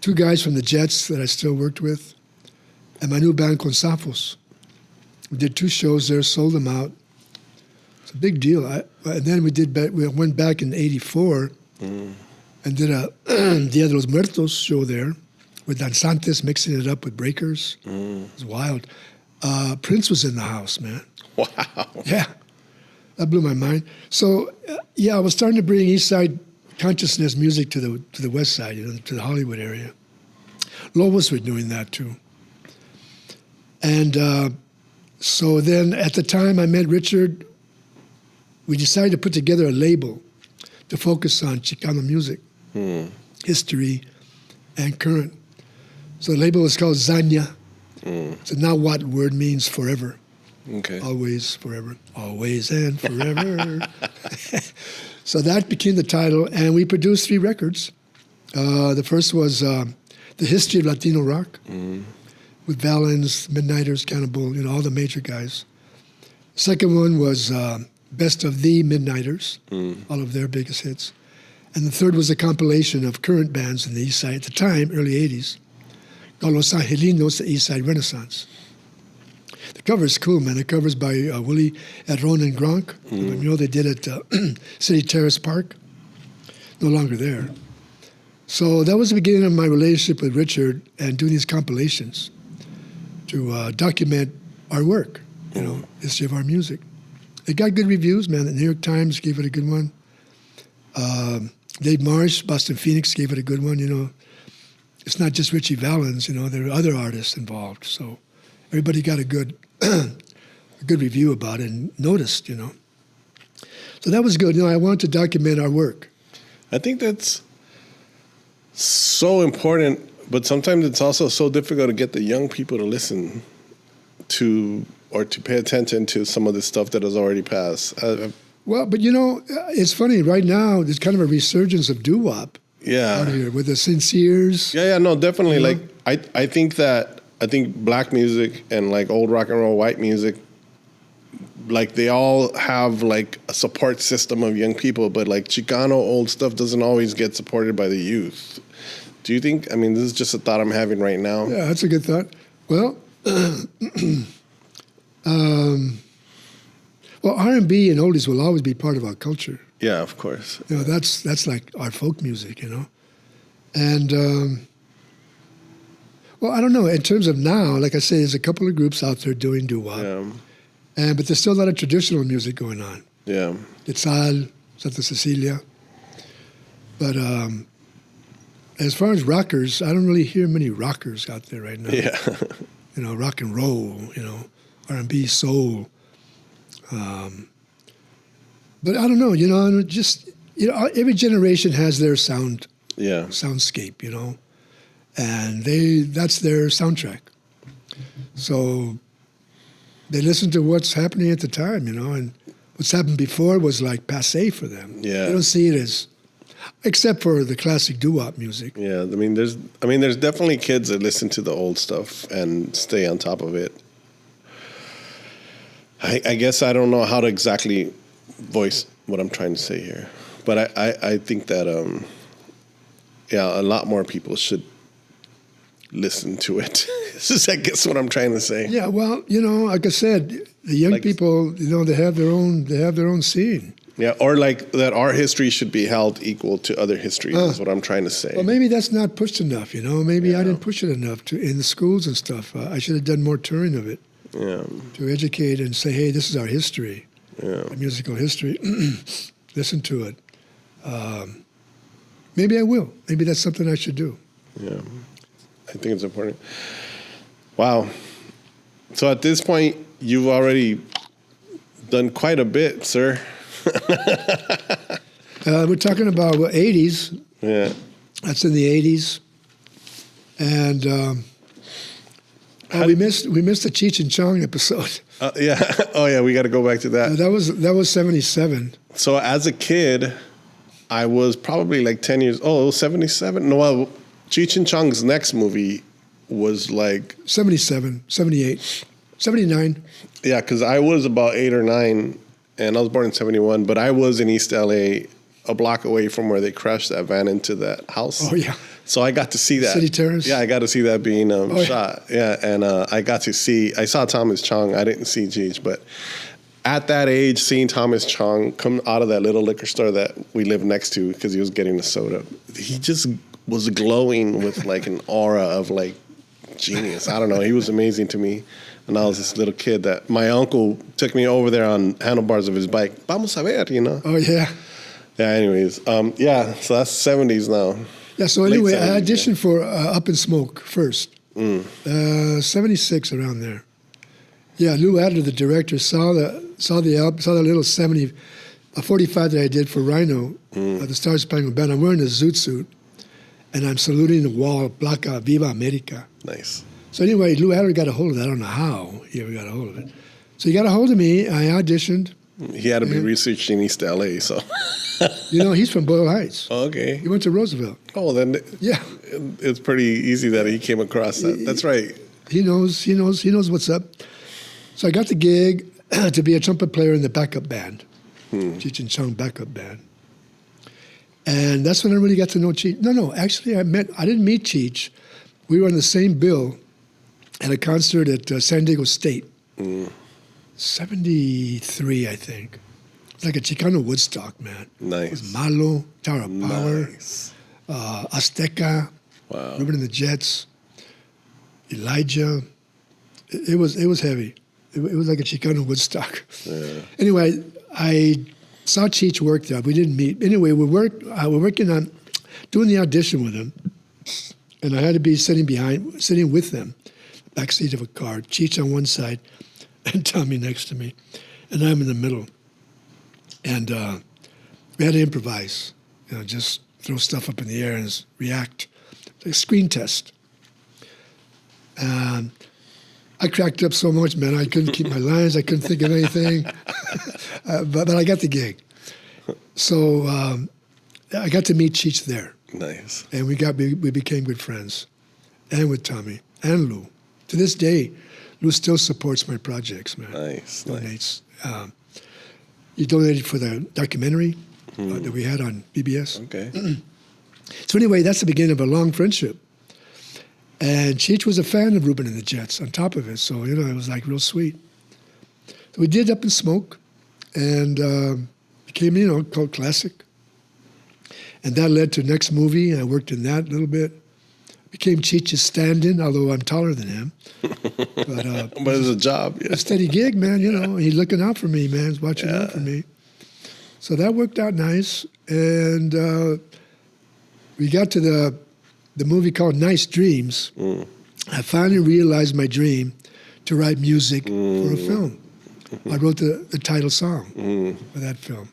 2 guys from the Jets that I still worked with, and my new band, Con Zafos. We did 2 shows there, sold them out. It's a big deal. And then we went back in '84 and did a Dia de los Muertos show there with danzantes mixing it up with breakers. It was wild. Prince was in the house, man. Wow. Yeah. That blew my mind. So, I was starting to bring East Side consciousness music to the West Side, to the Hollywood area. Lobos were doing that too. And so then at the time I met Richard, we decided to put together a label to focus on Chicano music, history, and current. So the label was called Zanya. So now what word means forever. Okay. Always, forever. Always and forever. So that became the title, and we produced 3 records. The first was The History of Latino Rock, with Valens, Midnighters, Cannibal, all the major guys. Second one was Best of the Midnighters, all of their biggest hits. And the third was a compilation of current bands in the East Side at the time, early 80s, called Los Angelinos, the East Side Renaissance. The cover is cool, man. The cover's by Willie Edron and Gronk. They did it at City Terrace Park. No longer there. So that was the beginning of my relationship with Richard and doing these compilations to document our work, history of our music. It got good reviews, man. The New York Times gave it a good one. Dave Marsh, Boston Phoenix gave it a good one. It's not just Richie Valens. There are other artists involved. So everybody got a good review about it and noticed, So that was good. I wanted to document our work. I think that's so important, but sometimes it's also so difficult to get the young people to listen to or to pay attention to some of the stuff that has already passed. Well, but it's funny. Right now, there's kind of a resurgence of doo-wop out here with the Sinceres. No, definitely. Like I think black music and like old rock and roll white music, like they all have like a support system of young people, but like Chicano old stuff doesn't always get supported by the youth. Do you think, this is just a thought I'm having right now. Yeah, that's a good thought. Well, R&B and oldies will always be part of our culture. Yeah, of course. That's like our folk music, And, I don't know. In terms of now, like I say, there's a couple of groups out there doing doo-wop. Yeah. But there's still a lot of traditional music going on. Yeah. Quetzal, Santa Cecilia. But as far as rockers, I don't really hear many rockers out there right now. Yeah. You know, rock and roll, you know, R&B, soul. But I don't know, you know, just, you know, every generation has their soundscape, you know, and that's their soundtrack. So they listen to what's happening at the time, you know, and what's happened before was like passé for them. Yeah. They don't see it as, except for the classic doo-wop music. Yeah, I mean, there's definitely kids that listen to the old stuff and stay on top of it. I guess I don't know how to exactly voice what I'm trying to say here, but I think that a lot more people should listen to it. This is, I guess, what I'm trying to say. Yeah, well, you know, like I said, the young people, you know, they have their own scene. Yeah, or like that our history should be held equal to other histories is what I'm trying to say. Well, maybe that's not pushed enough, you know. Maybe I didn't push it enough in the schools and stuff. I should have done more touring of it. Yeah. To educate and say, hey, this is our history, our musical history. Listen to it. Maybe I will. Maybe that's something I should do. Yeah, I think it's important. Wow. So at this point, you've already done quite a bit, sir. We're talking about 80s. Yeah. That's in the 80s. And we missed the Cheech and Chong episode. Yeah. Oh, yeah. We got to go back to that. That was 77. So as a kid, I was probably like 10 years old. 77. No, well, Cheech and Chong's next movie was like 77, 78, 79. Yeah, because I was about 8 or 9, and I was born in 71. But I was in East L.A., a block away from where they crashed that van into that house. Oh yeah. So I got to see that. City Terrace? Yeah, I got to see that being shot. Yeah, and I saw Thomas Chong. I didn't see Cheech, but at that age, seeing Thomas Chong come out of that little liquor store that we lived next to because he was getting the soda, he just was glowing with like an aura of like genius. I don't know. He was amazing to me. And I was this little kid that my uncle took me over there on handlebars of his bike. Vamos a ver, you know? Oh, yeah. Yeah, anyways. Yeah, so that's 70s now. Yeah, so anyway, 70s, I auditioned for Up in Smoke first. 76, around there. Yeah, Lou Adler, the director, saw the album, saw that little 45 that I did for Rhino, the Star Spangled Banner. I'm wearing a zoot suit, and I'm saluting the wall, Placa Viva America. Nice. So anyway, Lou Adler got a hold of that. I don't know how he ever got a hold of it. So he got a hold of me. I auditioned. He had to be researching East L.A., so. You know, he's from Boyle Heights. Oh, okay. He went to Roosevelt. Oh, then yeah, it's pretty easy that he came across that. That's right. He knows what's up. So I got the gig to be a trumpet player in the backup band, Cheech and Chong backup band. And that's when I really got to know Cheech. No, actually I didn't meet Cheech. We were on the same bill at a concert at San Diego State. 73, I think. It's like a Chicano Woodstock, man. Nice. It was Malo, Tower of Power, Nice. Azteca, Wow. Ruben And The Jets, Elijah. It was heavy. It was like a Chicano Woodstock. Yeah. Anyway, I saw Cheech work there. We didn't meet. Anyway, we're working on doing the audition with him, and I had to be sitting with them, backseat of a car. Cheech on one side, and Tommy next to me, and I'm in the middle. And we had to improvise, just throw stuff up in the air and react. Like a screen test. And I cracked up so much, man. I couldn't keep my lines. I couldn't think of anything. But I got the gig. So I got to meet Cheech there. Nice. And we became good friends. And with Tommy and Lou. To this day, Lou still supports my projects, man. Nice. Donates. He donated for the documentary that we had on BBS. Okay. So anyway, that's the beginning of a long friendship. And Cheech was a fan of Ruben and the Jets on top of it. So, it was like real sweet. So we did Up in Smoke and became, cult classic. And that led to next movie. I worked in that a little bit. Became Cheech's stand-in, although I'm taller than him. But it's a job. Yeah. A steady gig, man, He's looking out for me, man. He's watching out for me. So that worked out nice. And we got to the movie called Nice Dreams. I finally realized my dream to write music for a film. I wrote the title song for that film.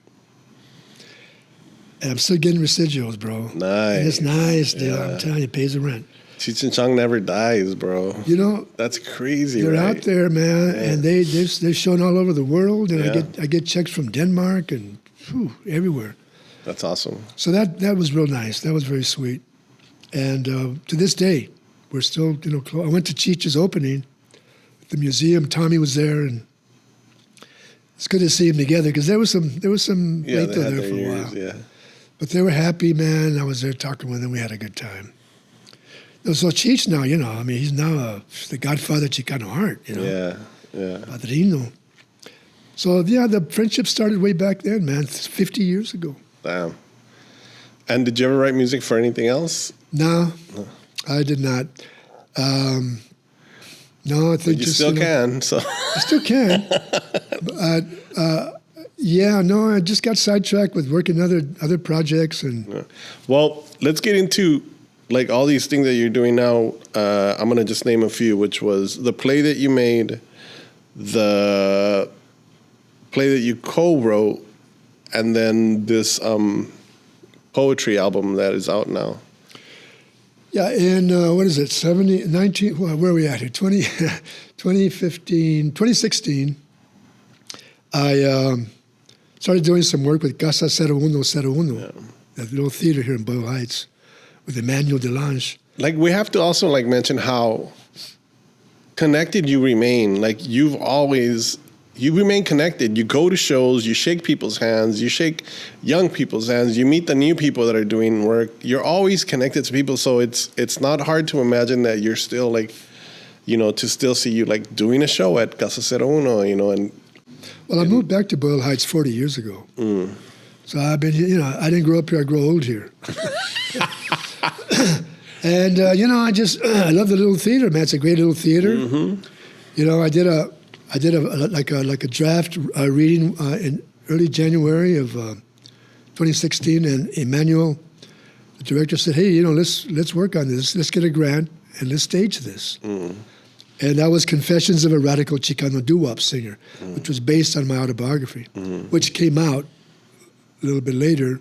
And I'm still getting residuals, bro. Nice. And it's nice, dude. Yeah. I'm telling you, it pays the rent. Cheech and Chong never dies, bro. You know, that's crazy. They're right? out there, man, and they're shown all over the world. And I get checks from Denmark and everywhere. That's awesome. So that was real nice. That was very sweet. And to this day, we're still close. I went to Cheech's opening, the museum. Tommy was there, and it's good to see them together because there was some Veinte there for a while. Yeah. But they were happy, man. I was there talking with them. We had a good time. So Cheech now, I mean, he's now the godfather of Chicano art, Yeah. Padrino. So, the friendship started way back then, man, 50 years ago. Damn. And did you ever write music for anything else? No, I did not. No, I think but you still can, so. I still can. But, I just got sidetracked with working other projects. And Well, let's get into like all these things that you're doing now. I'm going to just name a few, which was the play that you made, the play that you co-wrote, and then this poetry album that is out now. Yeah, in, 19, where are we at here? 2016, I started doing some work with Casa 0101, that little theater here in Boyle Heights, with Emmanuel Delange. Like, we have to also, like, mention how connected you remain. Like, you remain connected. You go to shows, you shake people's hands, you shake young people's hands, you meet the new people that are doing work. You're always connected to people, so it's not hard to imagine that you're still, like, to still see you, like, doing a show at Casa 01, and... Well, I moved back to Boyle Heights 40 years ago. So I've been, I didn't grow up here, I grew old here. And, I love the little theater, man. It's a great little theater. I did a draft reading in early January of 2016, and Emmanuel, the director, said, "Hey, let's work on this. Let's get a grant and let's stage this." And that was Confessions of a Radical Chicano Doo-Wop Singer, which was based on my autobiography, which came out a little bit later.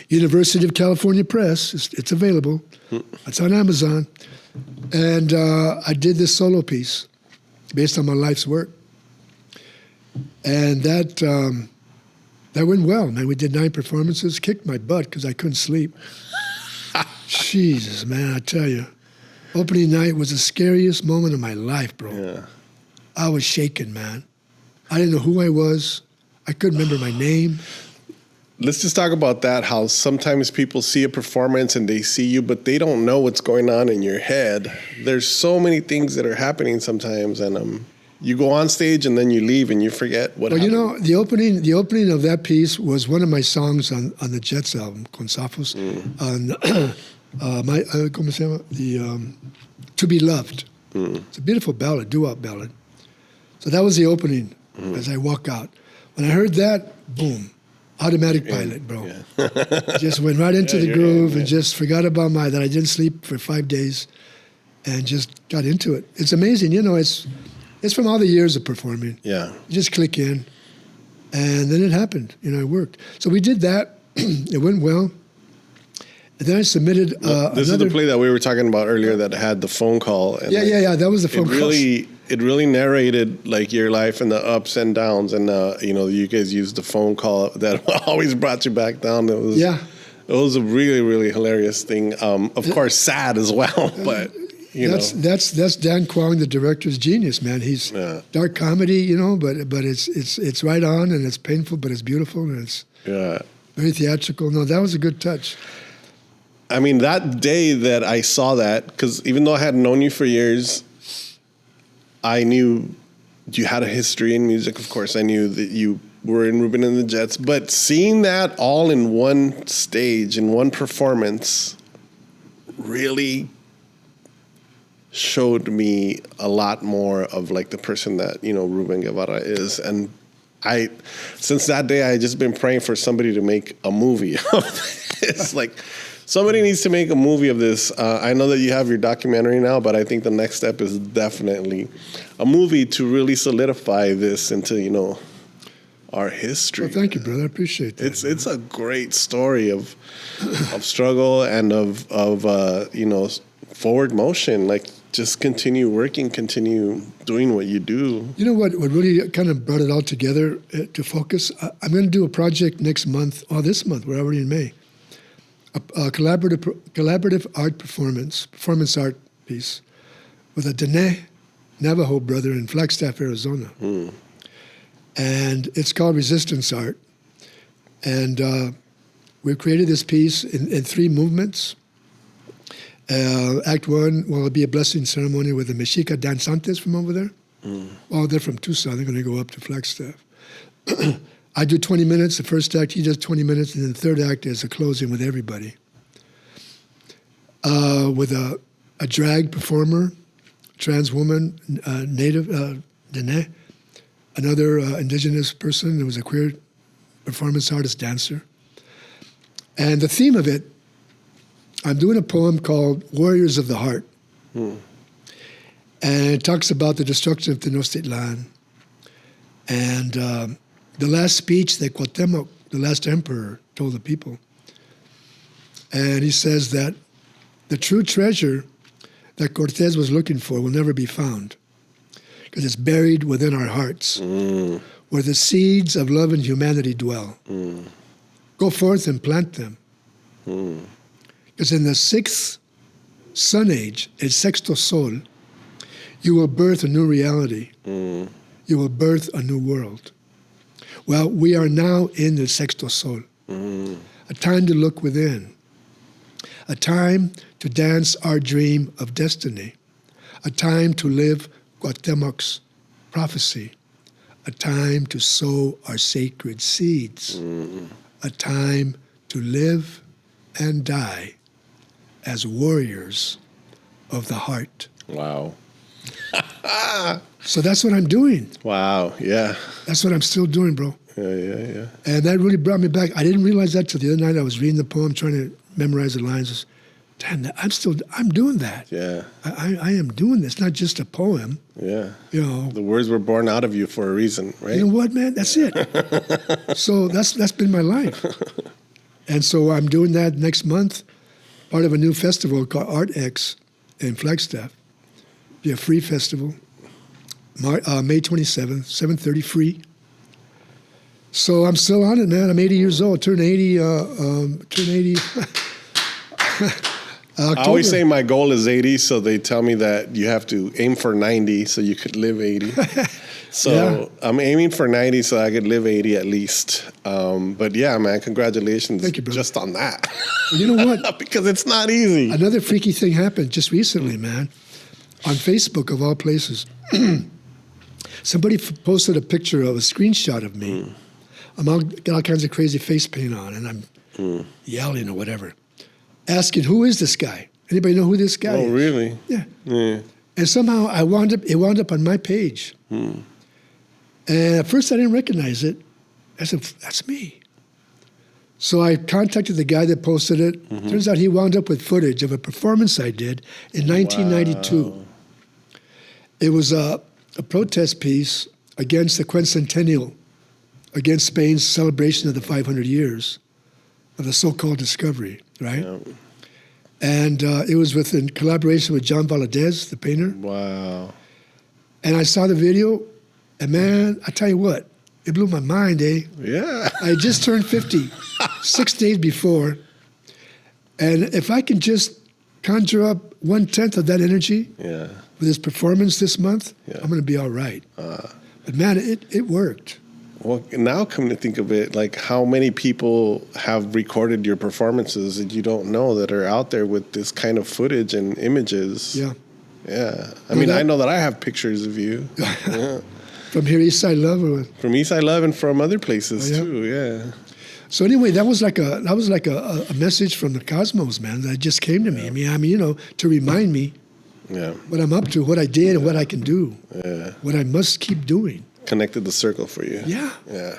University of California Press. It's available. It's on Amazon. And I did this solo piece based on my life's work. And that went well, man. We did 9 performances, kicked my butt because I couldn't sleep. Jesus, man, I tell you. Opening night was the scariest moment of my life, bro. Yeah. I was shaking, man. I didn't know who I was. I couldn't remember my name. Let's just talk about that, how sometimes people see a performance and they see you, but they don't know what's going on in your head. There's so many things that are happening sometimes, and you go on stage and then you leave and you forget what happened. The opening of that piece was one of my songs on the Jets album, Con Zafos, on ¿cómo se llama? To Be Loved. It's a beautiful ballad, doo-wop ballad. So that was the opening as I walk out. When I heard that, boom. Automatic pilot, bro. Yeah. Just went right into the groove and just forgot about that I didn't sleep for 5 days and just got into it. It's amazing. It's from all the years of performing. Yeah. You just click in. And then it happened. It worked. So we did that. It went well. And then I submitted this is the play that we were talking about earlier that had the phone call. And yeah. That was the phone call. It really narrated like your life and the ups and downs, and you guys used the phone call that always brought you back down. It was a really, really hilarious thing. Of course, sad as well, but that's Dan Kwong, the director's genius, man. He's dark comedy, but it's right on and it's painful, but it's beautiful and it's very theatrical. No, that was a good touch. I mean, that day that I saw that, because even though I had known you for years, I knew you had a history in music. Of course, I knew that you were in Ruben and the Jets. But seeing that all in one stage, in one performance, really showed me a lot more of like the person that, Ruben Guevara is. And since that day, I just been praying for somebody to make a movie of this. Like, somebody needs to make a movie of this. I know that you have your documentary now, but I think the next step is definitely a movie to really solidify this into, you know, our history. Well, thank you, brother. I appreciate that. It's a great story of struggle and of you know, forward motion. Like, just continue working, continue doing what you do. You know what really kind of brought it all together to focus? I'm going to do a project next month, or this month, we're already in May, a collaborative art performance art piece with a Diné Navajo brother in Flagstaff, Arizona. And it's called Resistance Art. And we created this piece in 3 movements. Act 1 will be a blessing ceremony with the Mexica danzantes from over there. Well, they're from Tucson. They're going to go up to Flagstaff. I do 20 minutes, the first act. He does 20 minutes. And then the third act is a closing with everybody. With a drag performer, trans woman, native, Diné, another indigenous person who was a queer performance artist, dancer. And the theme of it, I'm doing a poem called Warriors of the Heart. And it talks about the destruction of Tenochtitlan and the last speech that Cuauhtemoc, the last emperor, told the people. And he says that the true treasure that Cortés was looking for will never be found because it's buried within our hearts, where the seeds of love and humanity dwell. Go forth and plant them. Because in the 6th sun age, el sexto sol, you will birth a new reality. You will birth a new world. Well, we are now in the sexto sol, a time to look within, a time to dance our dream of destiny, a time to live Cuauhtemoc's prophecy, a time to sow our sacred seeds, a time to live and die as warriors of the heart. Wow. So that's what I'm doing. Wow, yeah. That's what I'm still doing, bro. Yeah. And that really brought me back. I didn't realize that till the other night. I was reading the poem, trying to memorize the lines. Damn, I'm doing that. Yeah. I am doing this, not just a poem. Yeah. You know. The words were born out of you for a reason, right? You know what, man? That's it. So that's been my life. And so I'm doing that next month, part of a new festival called Art X in Flagstaff. Be a free festival. May 27th, 7:30, free. So I'm still on it, man. I'm 80 years old. Turn 80. I always say my goal is 80, so they tell me that you have to aim for 90 so you could live 80. So yeah. I'm aiming for 90 so I could live 80 at least. But yeah, man, congratulations. Thank you, brother. Just on that. Well, you know what? Because it's not easy. Another freaky thing happened just recently, man. On Facebook, of all places. Somebody posted a picture of a screenshot of me. Got all kinds of crazy face paint on, and I'm yelling or whatever, asking, who is this guy? Anybody know who this guy is? Oh, really? Yeah. And somehow it wound up on my page. And at first I didn't recognize it. I said, that's me. So I contacted the guy that posted it. Turns out he wound up with footage of a performance I did in 1992. Wow. It was a protest piece against the quincentennial, against Spain's celebration of the 500 years of the so-called discovery, right? Yeah. And it was in collaboration with John Valadez, the painter. Wow. And I saw the video, and man, I tell you what, it blew my mind, eh? Yeah. I just turned 50, 6 days before. And if I can just conjure up 1/10 of that energy with this performance this month, I'm going to be all right. But man, it worked. Well, now come to think of it, like how many people have recorded your performances that you don't know that are out there with this kind of footage and images. Yeah. Yeah. I mean, I know that I have pictures of you. Yeah. From here, East Side Love? Or from East Side Love and from other places too, yeah. So anyway, that was like a message from the cosmos, man, that just came to me. I mean, you know, to remind me what I'm up to, what I did, and what I can do, what I must keep doing. connected the circle for you. Yeah. Yeah.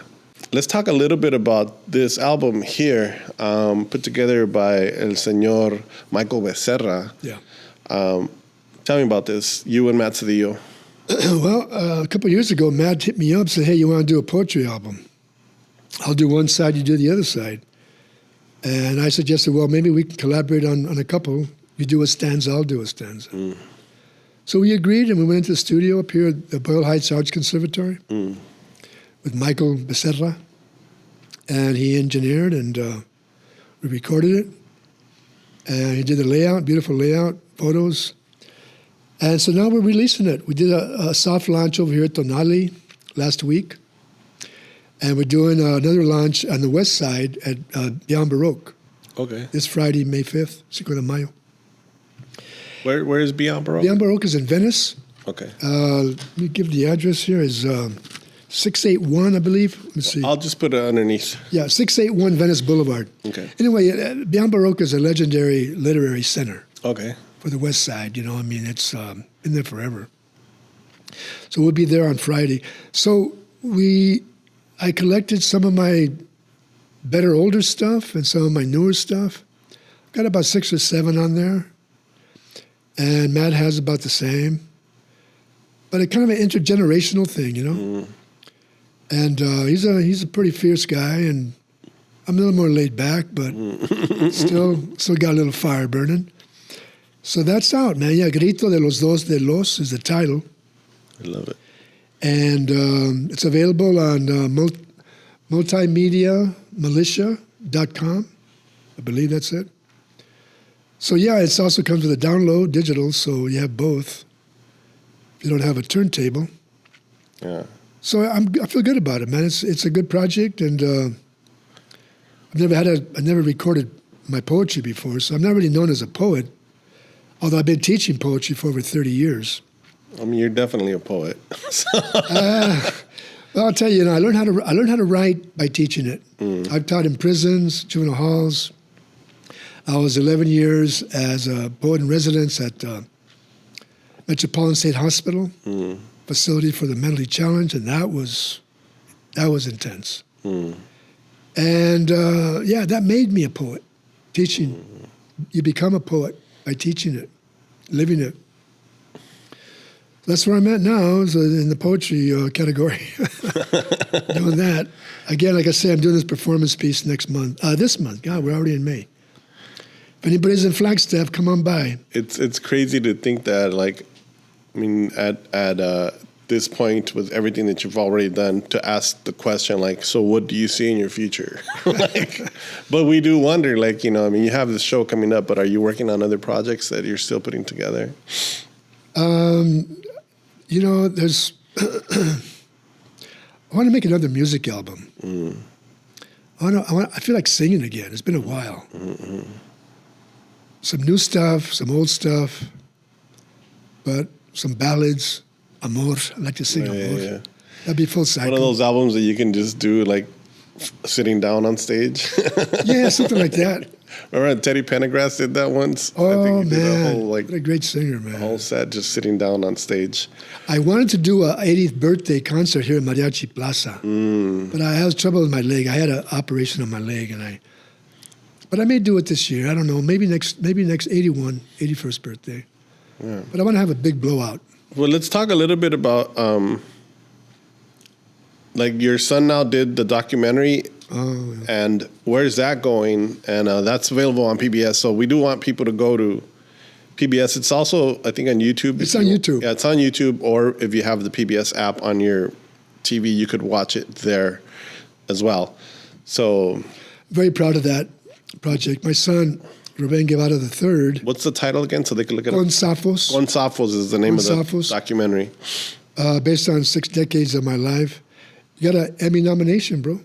Let's talk a little bit about this album here, put together by El Señor Michael Becerra. Yeah. Tell me about this, you and Matt Cedillo. Well, a couple of years ago, Matt hit me up and said, hey, you want to do a poetry album? I'll do one side, you do the other side. And I suggested, well, maybe we can collaborate on a couple. You do a stanza, I'll do a stanza. Mm. So we agreed, and we went into the studio up here at the Boyle Heights Arts Conservatory with Michael Becerra. And he engineered, and we recorded it. And he did the layout, beautiful layout, photos. And so now we're releasing it. We did a soft launch over here at Tonali last week. And we're doing another launch on the west side at Beyond Baroque. Okay. This Friday, May 5th, 5 de Mayo. Where is Beyond Baroque? Beyond Baroque is in Venice. Okay. Let me give the address here. Is 681, I believe. Let me see. I'll just put it underneath. Yeah, 681 Venice Boulevard. Okay. Anyway, Beyond Baroque is a legendary literary center. Okay. For the west side, I mean, it's been there forever. So we'll be there on Friday. So I collected some of my better older stuff and some of my newer stuff. Got about 6 or 7 on there. And Matt has about the same. But it's kind of an intergenerational thing, Mm. And he's a pretty fierce guy, and I'm a little more laid back, but still got a little fire burning. So that's out, man. Yeah, Grito de los Dos de los is the title. I love it. And it's available on multimediamilitia.com. I believe that's it. So yeah, it also comes with a download, digital, so you have both. If you don't have a turntable. Yeah. So I feel good about it, man. It's a good project, and I never recorded my poetry before, so I'm not really known as a poet. Although I've been teaching poetry for over 30 years. I mean, you're definitely a poet. Well, I'll tell you, I learned how to write by teaching it. Mm. I've taught in prisons, juvenile halls. I was 11 years as a poet in residence at Metropolitan State Hospital, facility for the mentally challenged, and that was intense. Mm. And that made me a poet. Teaching, you become a poet by teaching it, living it. That's where I'm at now, is in the poetry category, doing that. Again, like I say, I'm doing this performance piece this month. God, we're already in May. If anybody's in Flagstaff, come on by. It's crazy to think that, at this point, with everything that you've already done, to ask the question, so what do you see in your future? But we do wonder, you have this show coming up, but are you working on other projects that you're still putting together? There's I want to make another music album. Mm. I feel like singing again. It's been a while. Mm-hmm. Some new stuff, some old stuff, but some ballads, amor. I like to sing amor. Yeah. That'd be full cycle. One of those albums that you can just do sitting down on stage. Yeah, something like that. Remember Teddy Pendergrass did that once? Oh, man. What a great singer, man. A whole set just sitting down on stage. I wanted to do an 80th birthday concert here in Mariachi Plaza, but I had trouble with my leg. I had an operation on my leg, but I may do it this year. I don't know. Maybe next 81st birthday. Yeah. But I want to have a big blowout. Well, let's talk a little bit about, your son now did the documentary. Oh, yeah. And where's that going? And that's available on PBS. So we do want people to go to PBS. It's also, I think, on YouTube. It's on YouTube. Yeah, it's on YouTube. Or if you have the PBS app on your TV, you could watch it there as well. So, very proud of that project. My son, Ruben Guevara III. What's the title again, so they can look it up? Gonzafos. Gonzafos is the name of the documentary. Based on 6 decades of my life. You got an Emmy nomination, bro.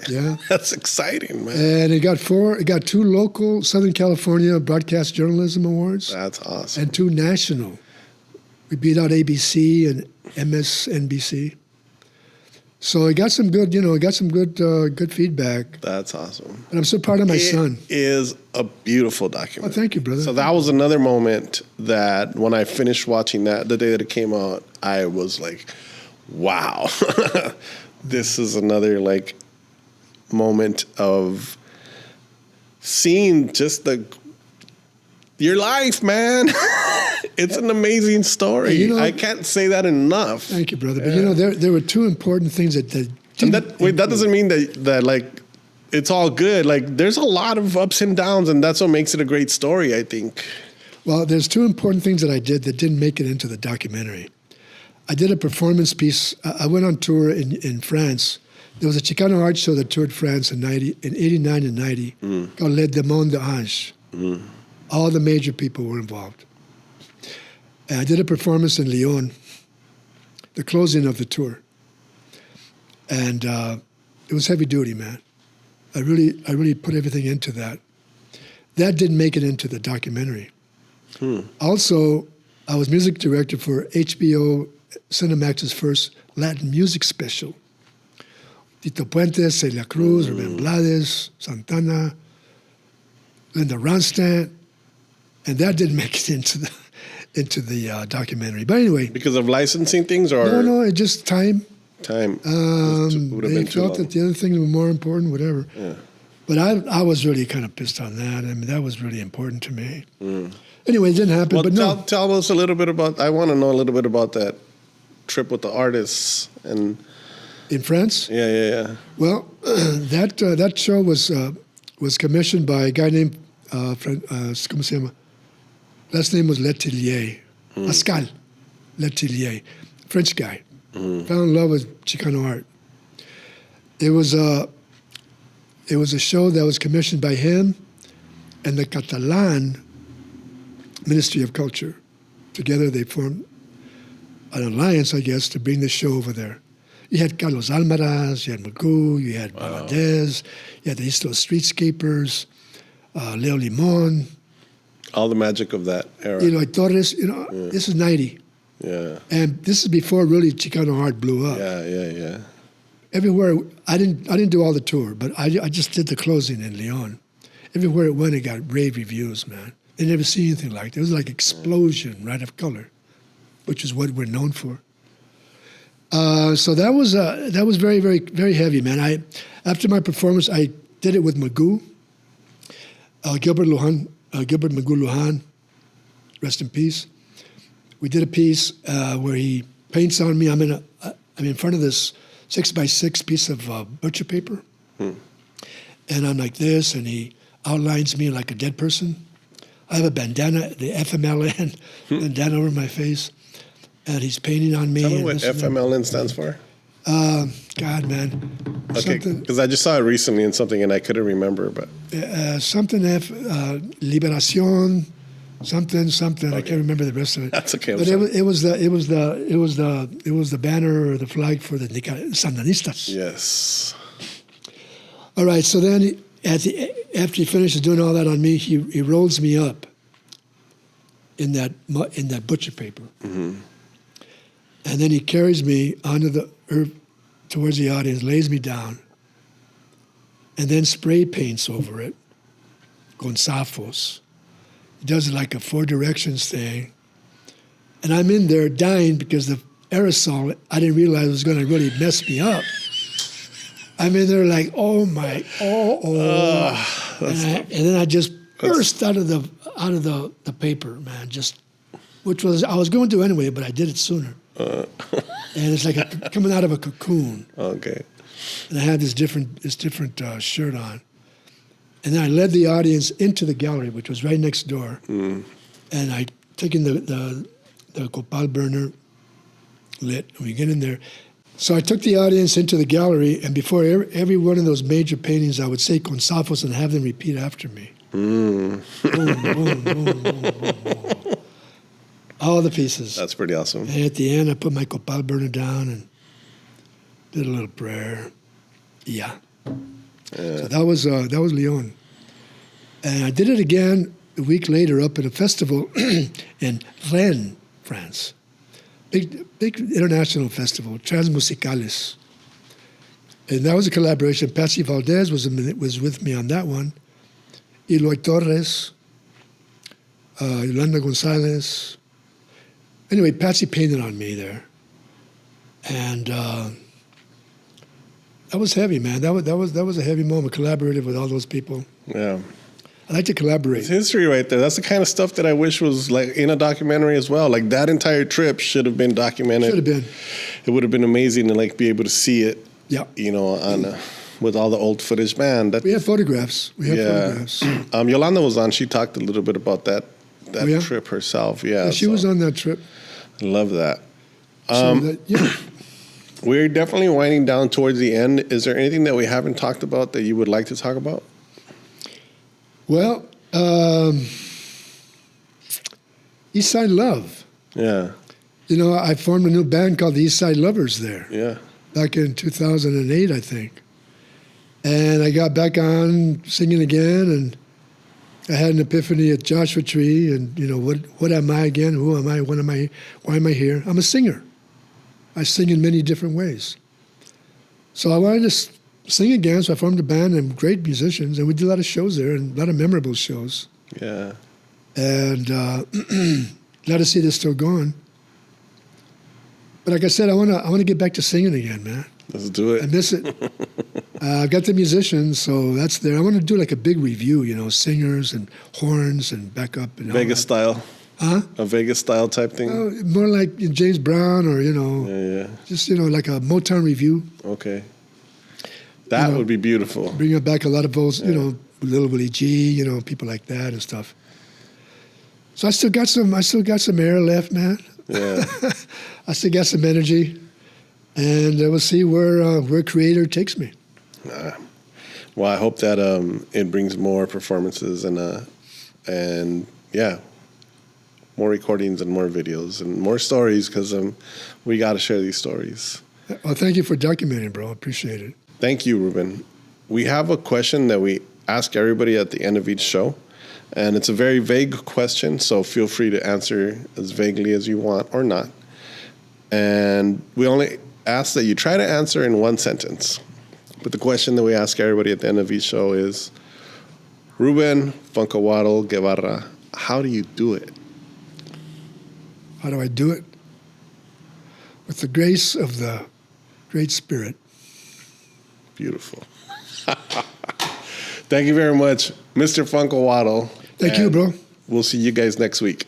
Yeah, that's exciting, man. And it got 2 local Southern California Broadcast Journalism Awards. That's awesome. And 2 national. We beat out ABC and MSNBC. So it got some good, good feedback. That's awesome. And I'm so proud of my son. It is a beautiful documentary. Oh, thank you, brother. So that was another moment that when I finished watching that, the day that it came out, I was like, Wow. This is another like moment of seeing just your life, man. It's an amazing story. You know, I can't say that enough. Thank you, brother. But you know, there were two important things that and that doesn't mean that like it's all good. Like there's a lot of ups and downs, and that's what makes it a great story, I think. Well, there's two important things that I did that didn't make it into the documentary. I did a performance piece. I went on tour in France. There was a Chicano art show that toured France in 89 and 90 called Les Démons d'Ange. All the major people were involved. And I did a performance in Lyon, the closing of the tour. And it was heavy duty, man. I really put everything into that. That didn't make it into the documentary. Also, I was music director for HBO Cinemax's first Latin music special. Tito Puentes, Celia Cruz, Ruben Blades, Santana, Linda Ronstadt, and that didn't make it into the documentary. But anyway, because of licensing things, or no, it's just time. Time. They felt that the other things were more important, whatever. Yeah. But I was really kind of pissed on that. I mean, that was really important to me. Anyway, it didn't happen. Well, but tell us a little bit about. I want to know a little bit about that trip with the artists and in France. Yeah. Well, that show was commissioned by a guy named ¿cómo se llama? Last name was Letellier, Pascal Letellier, French guy. Fell in love with Chicano art. It was a show that was commissioned by him and the Catalan Ministry of Culture. Together they formed an alliance, I guess, to bring the show over there. You had Carlos Almaraz, you had Magoo, you had Valadez, you had the East Los Streetscapers, Leo Limon. All the magic of that era. You know, Torres, this is 90. Yeah. And this is before really Chicano art blew up. Yeah. Everywhere, I didn't do all the tour, but I just did the closing in Lyon. Everywhere it went, it got rave reviews, man. They never see anything like that. It was like explosion, right, of color, which is what we're known for. So that was very, very, very heavy, man. After my performance, I did it with Magoo, Gilbert Magoo Lujan, rest in peace. We did a piece where he paints on me. I'm in front of this 6x6 piece of butcher paper, and I'm like this, and he outlines me like a dead person. I have a bandana, the FMLN bandana over my face, and he's painting on me. Tell me what FMLN stands for. God, man. Okay, because I just saw it recently in something and I couldn't remember, but something Liberación, something. Okay. I can't remember the rest of it. That's okay. But it was the banner or the flag for the Sandinistas. Yes. All right. So then, after he finishes doing all that on me, he rolls me up in that butcher paper, and then he carries me onto the earth towards the audience, lays me down, and then spray paints over it, con sapos. He does it like a Four Directions thing. And I'm in there dying because the aerosol, I didn't realize it was going to really mess me up. I'm in there like, and then I just burst out of the paper, man. Which was I was going to anyway, but I did it sooner. And it's like coming out of a cocoon. Okay. And I had this different shirt on. And then I led the audience into the gallery, which was right next door. And I taken the copal burner, lit, and we get in there. So I took the audience into the gallery, and before every one of those major paintings, I would say con sapos and have them repeat after me. Boom, boom, boom, boom, boom, boom. All the pieces. That's pretty awesome. And at the end, I put my copal burner down and did a little prayer. Yeah. So that was Lyon. And I did it again a week later up at a festival in Rennes, France. Big international festival, Transmusicales. And that was a collaboration. Patsy Valdez was with me on that one. Eloy Torres, Yolanda Gonzalez. Anyway, Patsy painted on me there. And that was heavy, man. That was a heavy moment. Collaborated with all those people. Yeah. I like to collaborate. It's history right there. That's the kind of stuff that I wish was like in a documentary as well. Like that entire trip should have been documented. Should have been. It would have been amazing to like be able to see it. Yeah. You know, on with all the old footage, man. We have photographs. Photographs. Yolanda was on. She talked a little bit about that yeah? trip herself. Yeah. Yeah, she was on that trip. I love that. Yeah. We're definitely winding down towards the end. Is there anything that we haven't talked about that you would like to talk about? Well, East Side Love. Yeah. You know, I formed a new band called the East Side Lovers there. Yeah. Back in 2008, I think. And I got back on singing again, and I had an epiphany at Joshua Tree, and, you know, what am I again? Who am I? What am I? Why am I here? I'm a singer. I sing in many different ways. So I wanted to sing again, so I formed a band and great musicians, and we did a lot of shows there, and a lot of memorable shows. Yeah. And glad to see this still going. But like I said, I want to get back to singing again, man. Let's do it. I miss it. I got the musicians, so that's there. I want to do like a big review, you know, singers and horns and backup and Vegas style. Huh? A Vegas style type thing. More like James Brown, or you know, just like a Motown review. Okay. That would be beautiful. Bringing back a lot of those, you know, Little Willie G, you know, people like that and stuff. So I still got some air left, man. Yeah. I still got some energy, and we'll see where Creator takes me. Well, I hope that it brings more performances and more recordings and more videos and more stories, because we got to share these stories. Well, thank you for documenting, bro. I appreciate it. Thank you, Ruben. We have a question that we ask everybody at the end of each show, and it's a very vague question, so feel free to answer as vaguely as you want or not. And we only ask that you try to answer in one sentence. But the question that we ask everybody at the end of each show is, Rubén Funkahuatl Guevara, how do you do it? How do I do it? With the grace of the Great Spirit. Beautiful. Thank you very much, Mr. Funkahuatl. Thank you, bro. We'll see you guys next week.